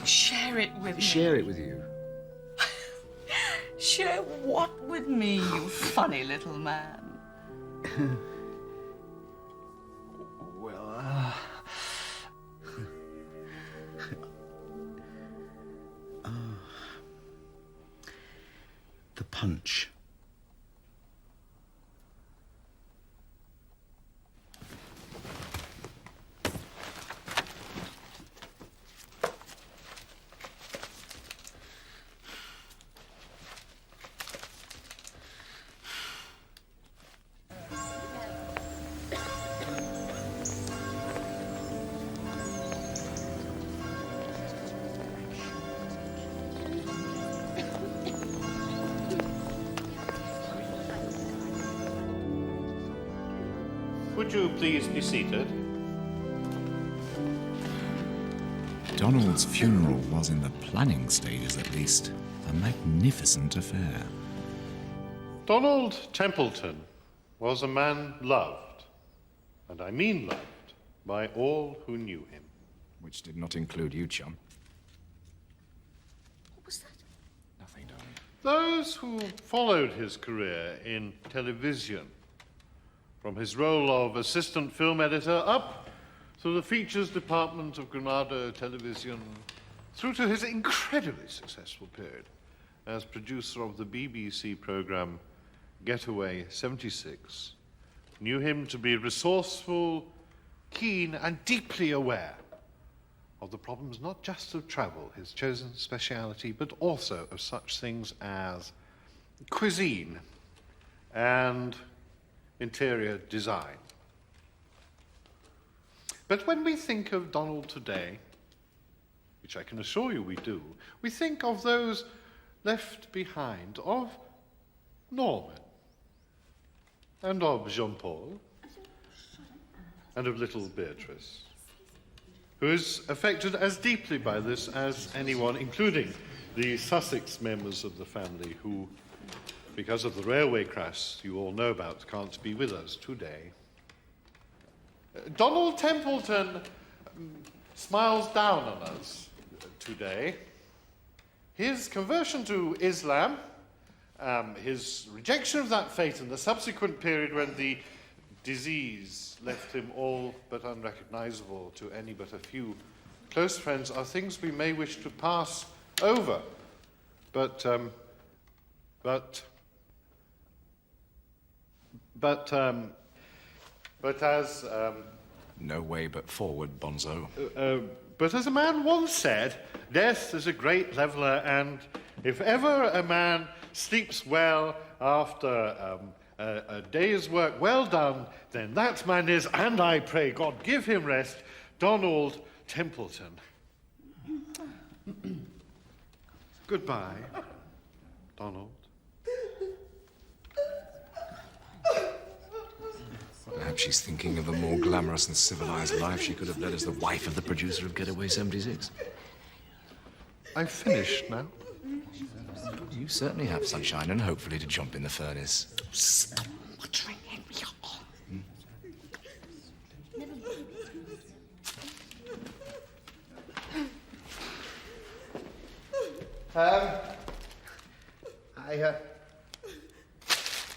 Share it with me. Share it with you. Share what with me, you funny little man? Well, the punch. Would you please be seated? Donald's funeral was, in the planning stages at least, a magnificent affair. Donald Templeton was a man loved, and I mean loved, by all who knew him. Which did not include you, chum. What was that? Nothing, darling. Those who followed his career in television, from his role of assistant film editor up through the features department of Granada Television, through to his incredibly successful period as producer of the BBC programme Getaway 76, knew him to be resourceful, keen, and deeply aware of the problems not just of travel, his chosen speciality, but also of such things as cuisine and interior design. But when we think of Donald today, which I can assure you we do, we think of those left behind, of Norman, and of Jean-Paul, and of little Beatrice, who is affected as deeply by this as anyone, including the Sussex members of the family who, because of the railway crash you all know about, can't be with us today. Donald Templeton smiles down on us today. His conversion to Islam His rejection of that fate and the subsequent period when the disease left him all but unrecognizable to any but a few close friends are things we may wish to pass over. But as... No way but forward, Bonzo. But as a man once said, death is a great leveller, and if ever a man sleeps well after a day's work well done, then that man is, and I pray God give him rest, Donald Templeton. Goodbye, Donald. Perhaps she's thinking of the more glamorous and civilized life she could have led as the wife of the producer of Getaway 76. I'm finished now. You certainly have, sunshine, and hopefully to jump in the furnace. Stop muttering, Henry.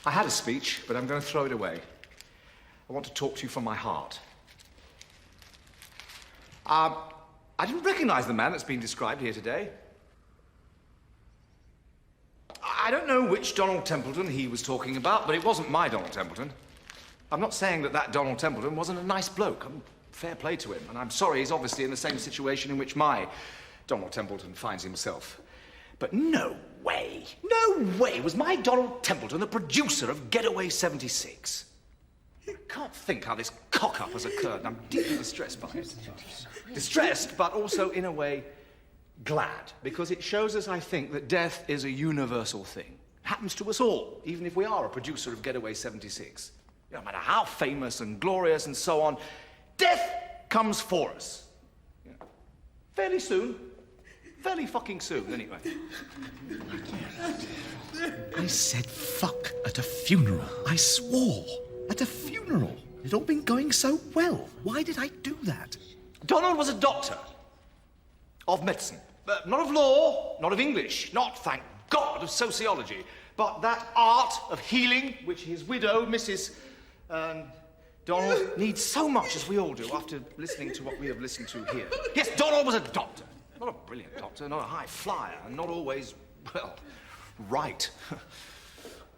I had a speech, but I'm going to throw it away. I want to talk to you from my heart. I didn't recognize the man that's been described here today. I don't know which Donald Templeton he was talking about, but it wasn't my Donald Templeton. I'm not saying that Donald Templeton wasn't a nice bloke. Fair play to him, and I'm sorry he's obviously in the same situation in which my Donald Templeton finds himself. But no way was my Donald Templeton the producer of Getaway 76. I can't think how this cock-up has occurred, and I'm deeply distressed by it. Distressed, but also, in a way, glad, because it shows us, I think, that death is a universal thing. It happens to us all, even if we are a producer of Getaway 76. No matter how famous and glorious and so on, death comes for us. Fairly soon. Fairly fucking soon, anyway. I said fuck at a funeral. I swore. At a funeral. It'd all been going so well. Why did I do that? Donald was a doctor of medicine. Not of law, not of English, not, thank God, of sociology, but that art of healing which his widow, Mrs. Donald, needs so much, as we all do, after listening to what we have listened to here. Yes, Donald was a doctor. Not a brilliant doctor, not a high flyer, and not always, well, right.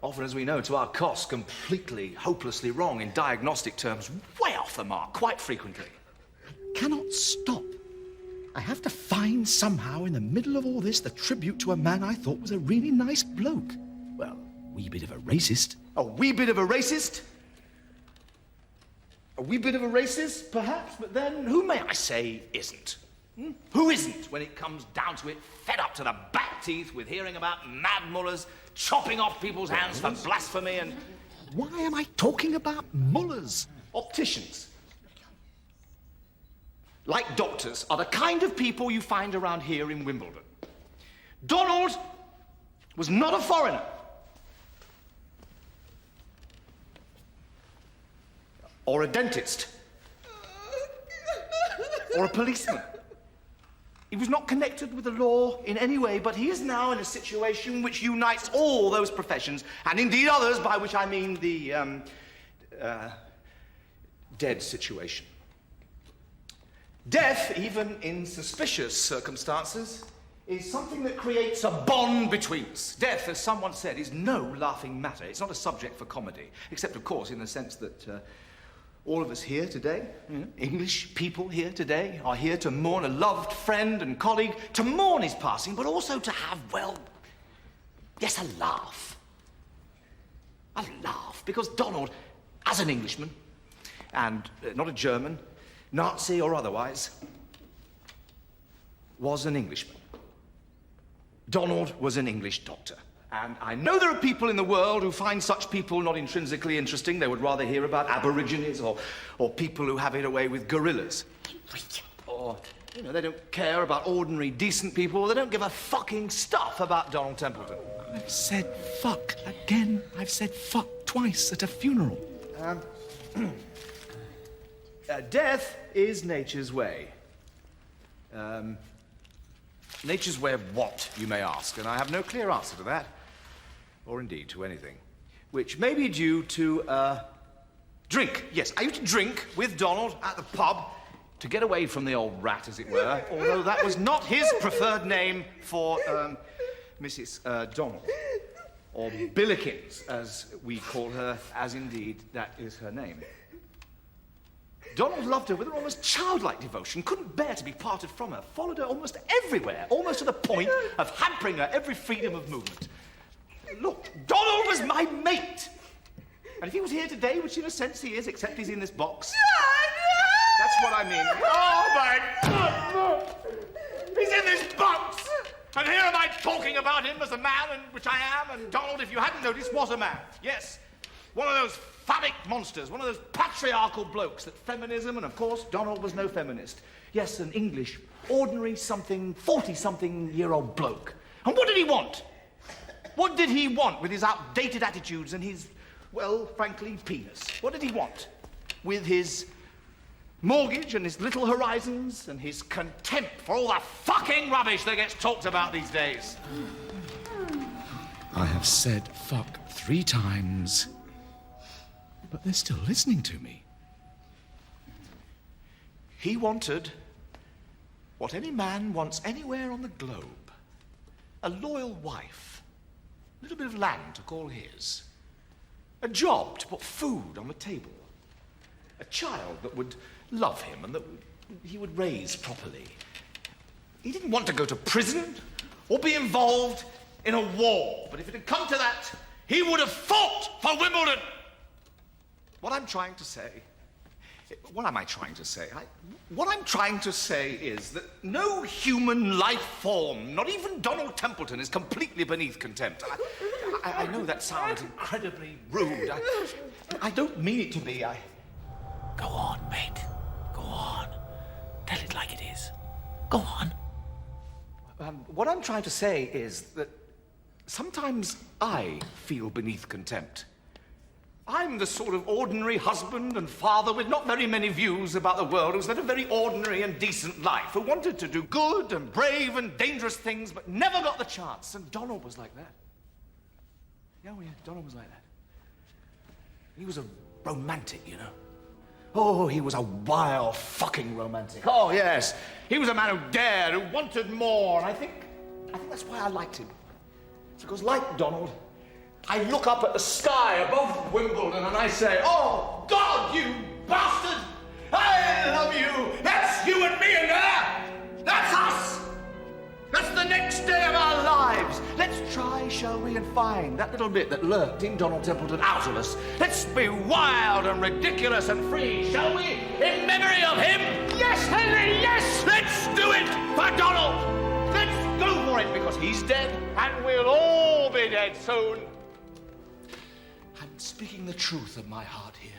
Often, as we know, to our cost, completely, hopelessly wrong in diagnostic terms, way off the mark, quite frequently. I cannot stop. I have to find somehow in the middle of all this the tribute to a man I thought was a really nice bloke. Well, a wee bit of a racist. A wee bit of a racist? A wee bit of a racist, perhaps, but then who may I say isn't? Who isn't, when it comes down to it, fed up to the back teeth with hearing about mad mullahs chopping off people's hands for blasphemy and... Why am I talking about mullahs? Opticians. Like doctors, are the kind of people you find around here in Wimbledon. Donald was not a foreigner. Or a dentist. Or a policeman. He was not connected with the law in any way, but he is now in a situation which unites all those professions, and indeed others, by which I mean the, dead situation. Death, even in suspicious circumstances, is something that creates a bond between us. Death, as someone said, is no laughing matter. It's not a subject for comedy, except, of course, in the sense that all of us here today, English people here today, are here to mourn a loved friend and colleague, to mourn his passing, but also to have, well, yes, a laugh. A laugh, because Donald, as an Englishman, and not a German, Nazi or otherwise, was an Englishman. Donald was an English doctor. And I know there are people in the world who find such people not intrinsically interesting. They would rather hear about Aborigines or people who have it away with gorillas. Or, they don't care about ordinary, decent people. They don't give a fucking stuff about Donald Templeton. I've said fuck again. I've said fuck twice at a funeral. Death is nature's way. Nature's way of what, you may ask, and I have no clear answer to that. or indeed to anything, which may be due to, drink. Yes, I used to drink with Donald at the pub to get away from the old rat, as it were, although that was not his preferred name for, Mrs. Donald. Or Billikins, as we call her, as indeed that is her name. Donald loved her with an almost childlike devotion, couldn't bear to be parted from her, followed her almost everywhere, almost to the point of hampering her every freedom of movement. Look, Donald was my mate! And if he was here today, which in a sense he is, except he's in this box. That's what I mean. Oh my God! He's in this box! And here am I talking about him as a man, and which I am, and Donald, if you hadn't noticed, was a man. Yes. One of those phallic monsters, one of those patriarchal blokes that feminism, and of course, Donald was no feminist. Yes, an English, ordinary something, 40-something-year-old bloke. And what did he want? What did he want with his outdated attitudes and his, well, frankly, penis? What did he want with his mortgage and his little horizons and his contempt for all the fucking rubbish that gets talked about these days? I have said fuck 3 times, but they're still listening to me. He wanted what any man wants anywhere on the globe. A loyal wife, a little bit of land to call his, a job to put food on the table, a child that would love him and that he would raise properly. He didn't want to go to prison or be involved in a war, but if it had come to that, he would have fought for Wimbledon. What I'm trying to say, what am I trying to say? What I'm trying to say is that no human life form, not even Donald Templeton, is completely beneath contempt. I know that sounds incredibly rude. I don't mean it to be. Go on, mate. Go on. Tell it like it is. Go on. What I'm trying to say is that sometimes I feel beneath contempt. I'm the sort of ordinary husband and father with not very many views about the world, who's led a very ordinary and decent life, who wanted to do good and brave and dangerous things, but never got the chance. And Donald was like that. Yeah, Donald was like that. He was a romantic, you know. Oh, he was a wild fucking romantic. Oh, yes. He was a man who dared, who wanted more, and I think that's why I liked him. It's because, like Donald, I look up at the sky above Wimbledon and I say, oh, God, you bastard! I love you! That's you and me and her! That's us! That's the next day of our lives! Let's try, shall we, and find that little bit that lurked in Donald Templeton out of us. Let's be wild and ridiculous and free, shall we? In memory of him? Yes, Henry, yes! Let's do it for Donald! Let's go for it, because he's dead, and we'll all be dead soon. I'm speaking the truth of my heart here,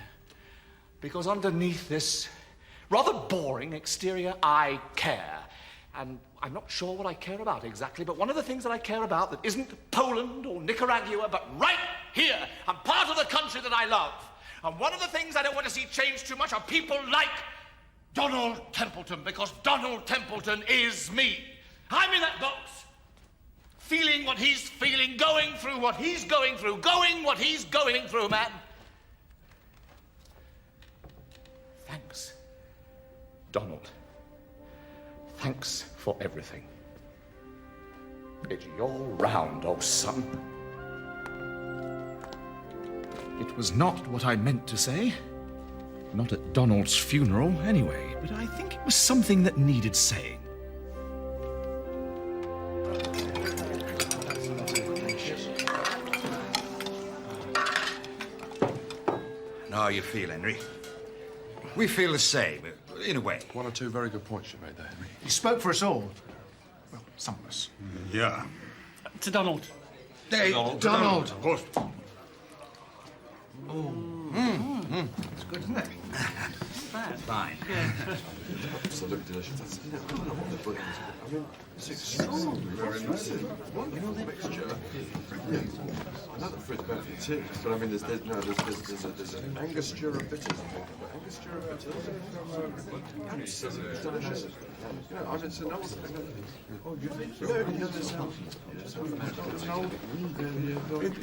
because underneath this rather boring exterior, I care. And I'm not sure what I care about exactly, but one of the things that I care about that isn't Poland or Nicaragua, but right here, I'm part of the country that I love. And one of the things I don't want to see change too much are people like Donald Templeton, because Donald Templeton is me. I'm in that box, feeling what he's feeling, going through what he's going through, going what he's going through, man. Thanks, Donald. Thanks for everything. It's your round, old son. It was not what I meant to say. Not at Donald's funeral, anyway, but I think it was something that needed saying. How you feel, Henry? We feel the same, in a way. 1 or 2 very good points you made there, Henry. You spoke for us all. Well, some of us. Yeah. To Donald. Hey, Donald. Of course. It's good, isn't it? Bad. Fine. Absolutely delicious. Very nice. You know the mixture. I know the fruit's better for tea, but I mean, there's an Angostura bitters. Angostura bitters. It's delicious.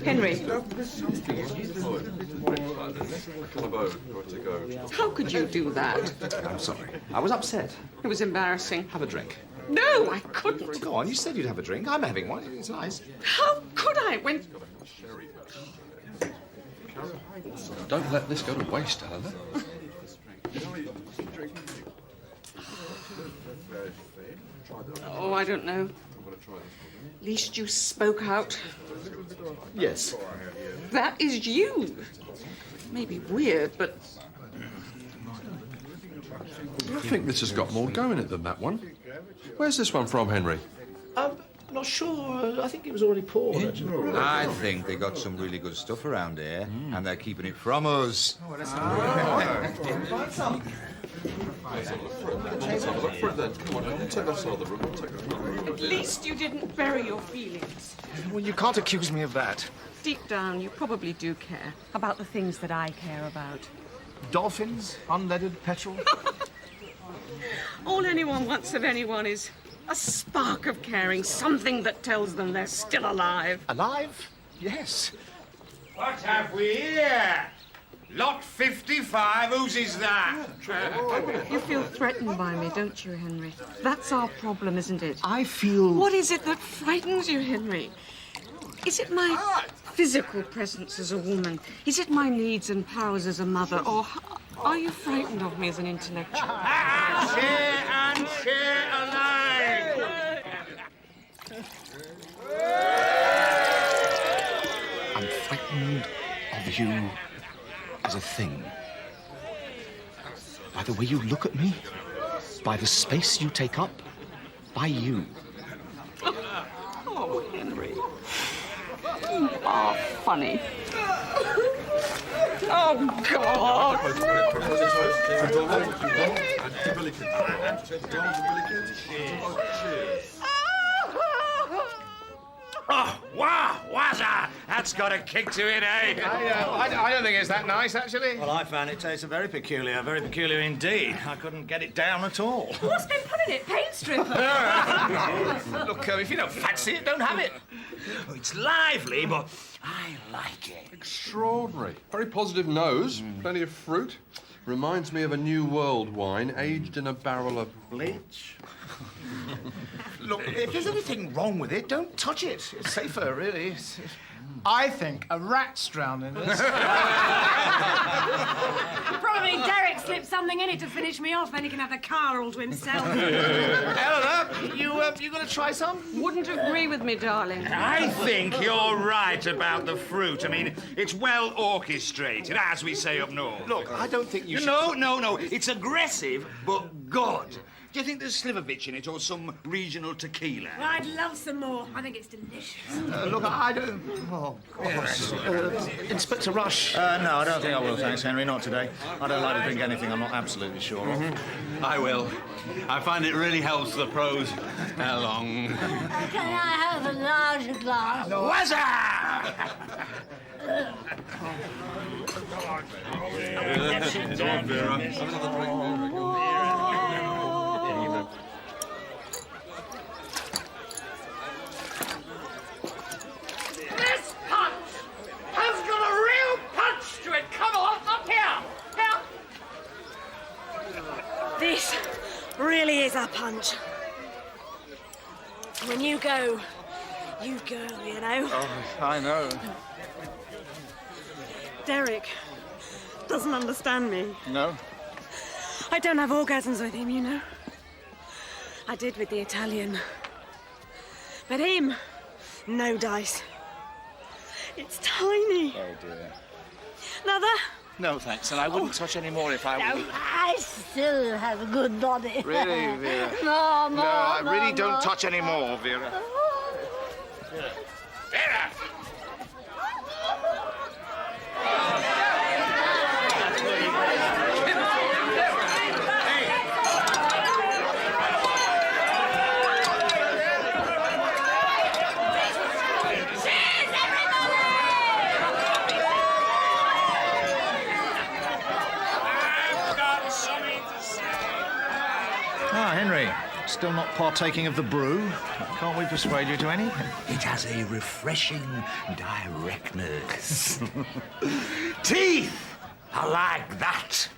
Henry. How could you do that? I'm sorry. I was upset. It was embarrassing. Have a drink. No, I couldn't. Go on, you said you'd have a drink. I'm having one. It's nice. How could I when... Don't let this go to waste, Elinor. Oh, I don't know. At least you spoke out. Yes. That is you. Maybe weird, but... I think this has got more go in it than that one. Where's this one from, Henry? Not sure. I think it was already poured. I think they got some really good stuff around here, and they're keeping it from us. Let's have a look for it then. Come on, we'll take that side of the room. We'll take that. At least you didn't bury your feelings. Well, you can't accuse me of that. Deep down, you probably do care about the things that I care about. Dolphins? Unleaded petrol? All anyone wants of anyone is a spark of caring, something that tells them they're still alive. Alive? Yes. What have we here? Lot 55, whose is that? You feel threatened by me, don't you, Henry? That's our problem, isn't it? I feel... What is it that frightens you, Henry? Is it my physical presence as a woman? Is it my needs and powers as a mother? Or are you frightened of me as an intellectual? Share and share alike! I'm frightened of you as a thing. By the way you look at me, by the space you take up, by you. Oh, Henry. You are funny. Oh, God. Oh, wow, wazza! That's got a kick to it, eh? I don't think it's that nice, actually. Well, I found it tasted very peculiar indeed. I couldn't get it down at all. What's been put in it? Paint stripper? Look, if you don't fancy it, don't have it. Oh, it's lively, but I like it. Extraordinary. Very positive nose, plenty of fruit. Reminds me of a New World wine aged in a barrel of bleach. Look, if there's anything wrong with it, don't touch it. It's safer, really. I think a rat's drowned in this. Probably Derek slipped something in it to finish me off, then he can have the car all to himself. Eleanor, you gonna try some? Wouldn't agree with me, darling. I think you're right about the fruit. I mean, it's well orchestrated, as we say up north. Look, I don't think you should... No. It's aggressive, but good. Do you think there's Slivovitch in it or some regional tequila? Well, I'd love some more. I think it's delicious. Look, I don't... Oh, Yes. Inspector Rush. No, I don't think I will, thanks, Henry. Not today. I don't like to drink anything I'm not absolutely sure of. I will. I find it really helps the pros along. Can I have a larger glass? Go on, Vera. Have another drink, Vera. Go on. This punch has got a real punch to it. Come on, up here. This really is a punch. When you go, you know. Oh, I know. Derek doesn't understand me. No? I don't have orgasms with him, you know. I did with the Italian. But him, no dice. It's tiny. Oh, dear. Another? No, thanks, and I wouldn't touch any more if I were... No, I still have a good body. Really, Vera? No, I really don't touch any more, Vera. Vera! Ah, Henry. Still not partaking of the brew? Can't we persuade you to anything? It has a refreshing directness. Teeth! I like that.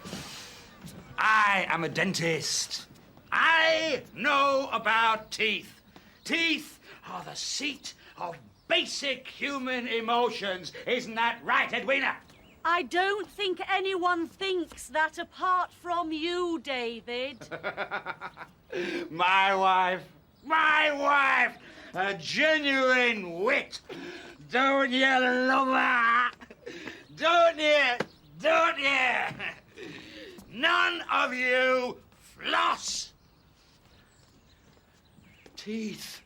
I am a dentist. I know about teeth. Teeth are the seat of basic human emotions. Isn't that right, Edwina? I don't think anyone thinks that apart from you, David. My wife, a genuine wit. Don't you love her? Don't you? None of you floss. Teeth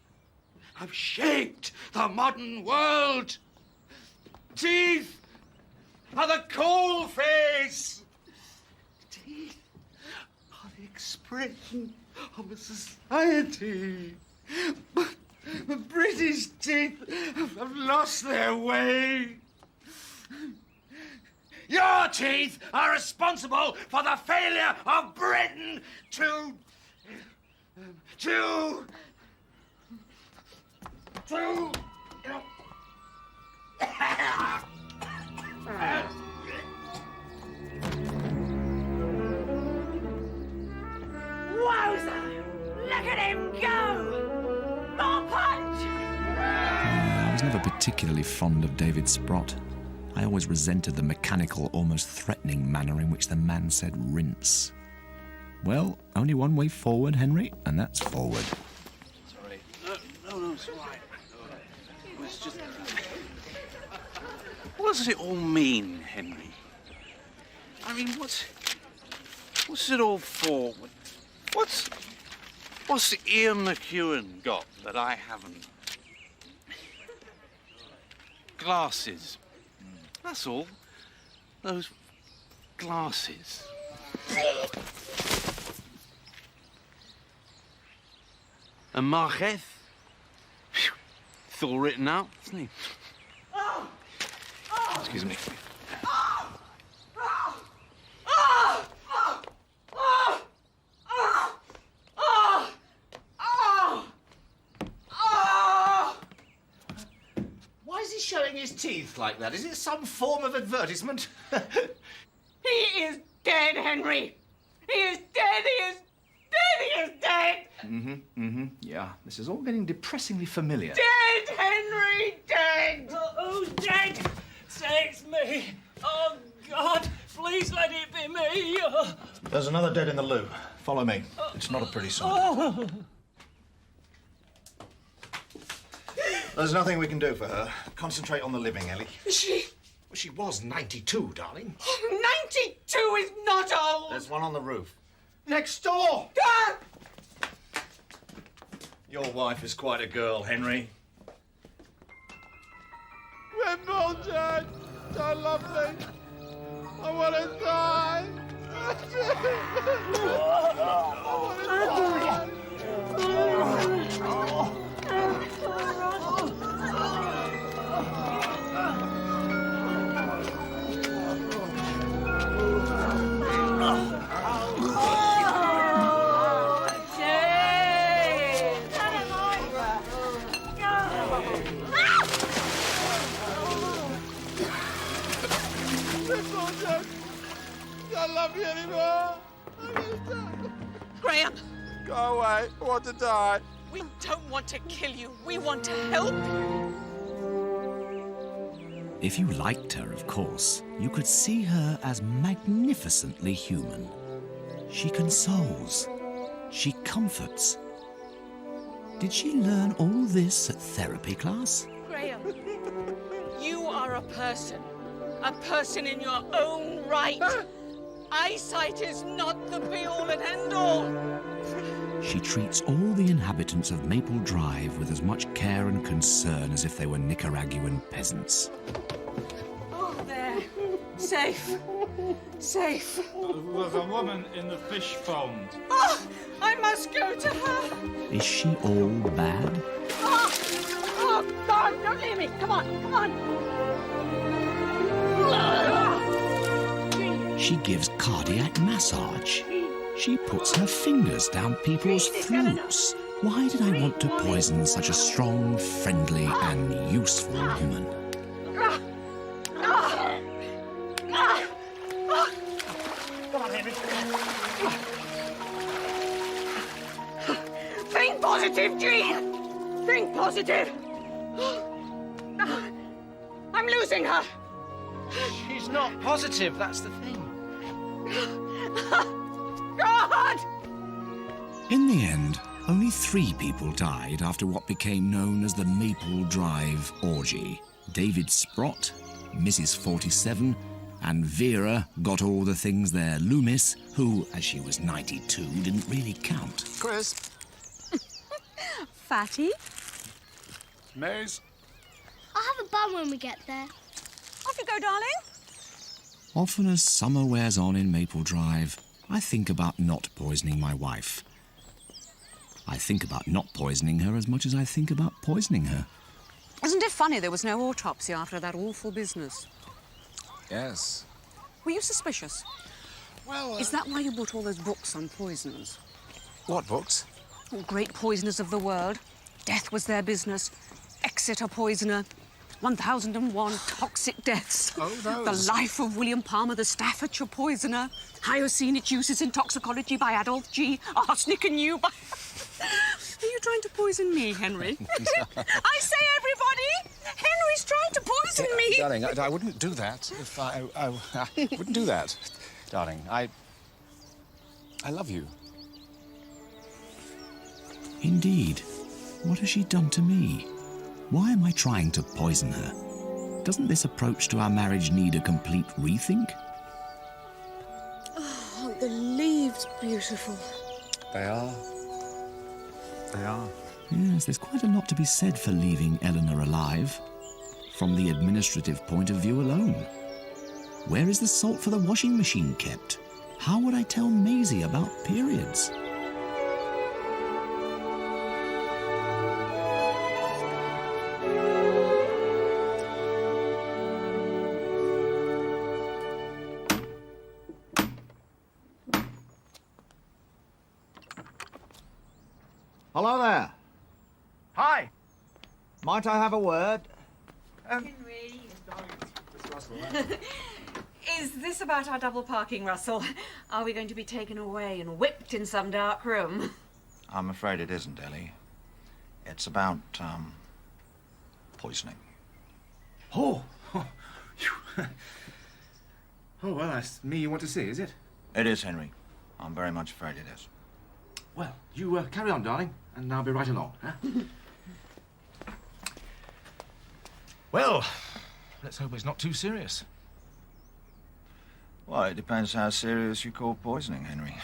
have shaped the modern world. Teeth are the coal face. Teeth are the expression of a society. But the British teeth have lost their way. Your teeth are responsible for the failure of Britain to Wowza! Look at him go! More punch! I was never particularly fond of David Sprott. I always resented the mechanical, almost threatening manner in which the man said rinse. Well, only one way forward, Henry, and that's forward. Sorry. No, it's all right. It's just... What does it all mean, Henry? I mean, what's it all for? What's Ian McEwan got that I haven't? Glasses. That's all. Those glasses. And Marquez? Phew, it's all written out, isn't he? Excuse me. Why is he showing his teeth like that? Is it some form of advertisement? He is dead, Henry. He is dead. He is dead. He is dead. Yeah, this is all getting depressingly familiar. Dead, Henry. Dead. Who's dead? Say it's me. Oh, God, please let it be me. There's another dead in the loo. Follow me. It's not a pretty sight. Oh. There's nothing we can do for her. Concentrate on the living, Ellie. She... Well, she was 92, darling. 92 is not old. There's one on the roof. Next door! Ah! Your wife is quite a girl, Henry. Wimbledon! So lovely. I want to die. I love you anymore. Graham. Go away. I want to die. We don't want to kill you. We want to help you. If you liked her, of course, you could see her as magnificently human. She consoles. She comforts. Did she learn all this at therapy class? Graham, you are a person in your own right. Eyesight is not the be-all and end-all. She treats all the inhabitants of Maple Drive with as much care and concern as if they were Nicaraguan peasants. Oh, there. Safe. Safe. There's a woman in the fish pond. Oh, I must go to her. Is she all bad? Oh, God, don't leave me. Come on, come on. She gives cardiac massage. She puts her fingers down people's throats. Why did I want to poison such a strong, friendly, and useful woman? Come on, Henry. Think positive, Jean! Think positive! I'm losing her! She's not positive, that's the thing. God! In the end, only 3 people died after what became known as the Maple Drive orgy. David Sprott, Mrs. 47, and Vera got all the things there. Loomis, who, as she was 92, didn't really count. Chris. Fatty? Maze? I'll have a bun when we get there. Off you go, darling. Often as summer wears on in Maple Drive, I think about not poisoning my wife. I think about not poisoning her as much as I think about poisoning her. Isn't it funny there was no autopsy after that awful business? Yes. Were you suspicious? Well, Is that why you bought all those books on poisoners? What books? All great poisoners of the world. Death was their business. Exeter Poisoner. 1001 Toxic Deaths. Oh, those. The Life of William Palmer, the Staffordshire Poisoner. Hyoscenic Uses in Toxicology by Adolf G. Arsenic and you by... Are you trying to poison me, Henry? I say, everybody! Henry's trying to poison me! Darling, I wouldn't do that if I wouldn't do that. Darling, I love you. Indeed. What has she done to me? Why am I trying to poison her? Doesn't this approach to our marriage need a complete rethink? Oh, aren't the leaves beautiful? They are. They are. Yes, there's quite a lot to be said for leaving Elinor alive. From the administrative point of view alone. Where is the salt for the washing machine kept? How would I tell Maisie about periods? Hello there. Hi. Might I have a word? Henry. Is this about our double parking, Russell? Are we going to be taken away and whipped in some dark room? I'm afraid it isn't, Ellie. It's about, poisoning. Oh. Oh, well, that's me you want to see, is it? It is, Henry. I'm very much afraid it is. Well, you carry on, darling, and I'll be right along, huh? Well, let's hope it's not too serious. Well, it depends how serious you call poisoning, Henry.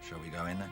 Shall we go in then?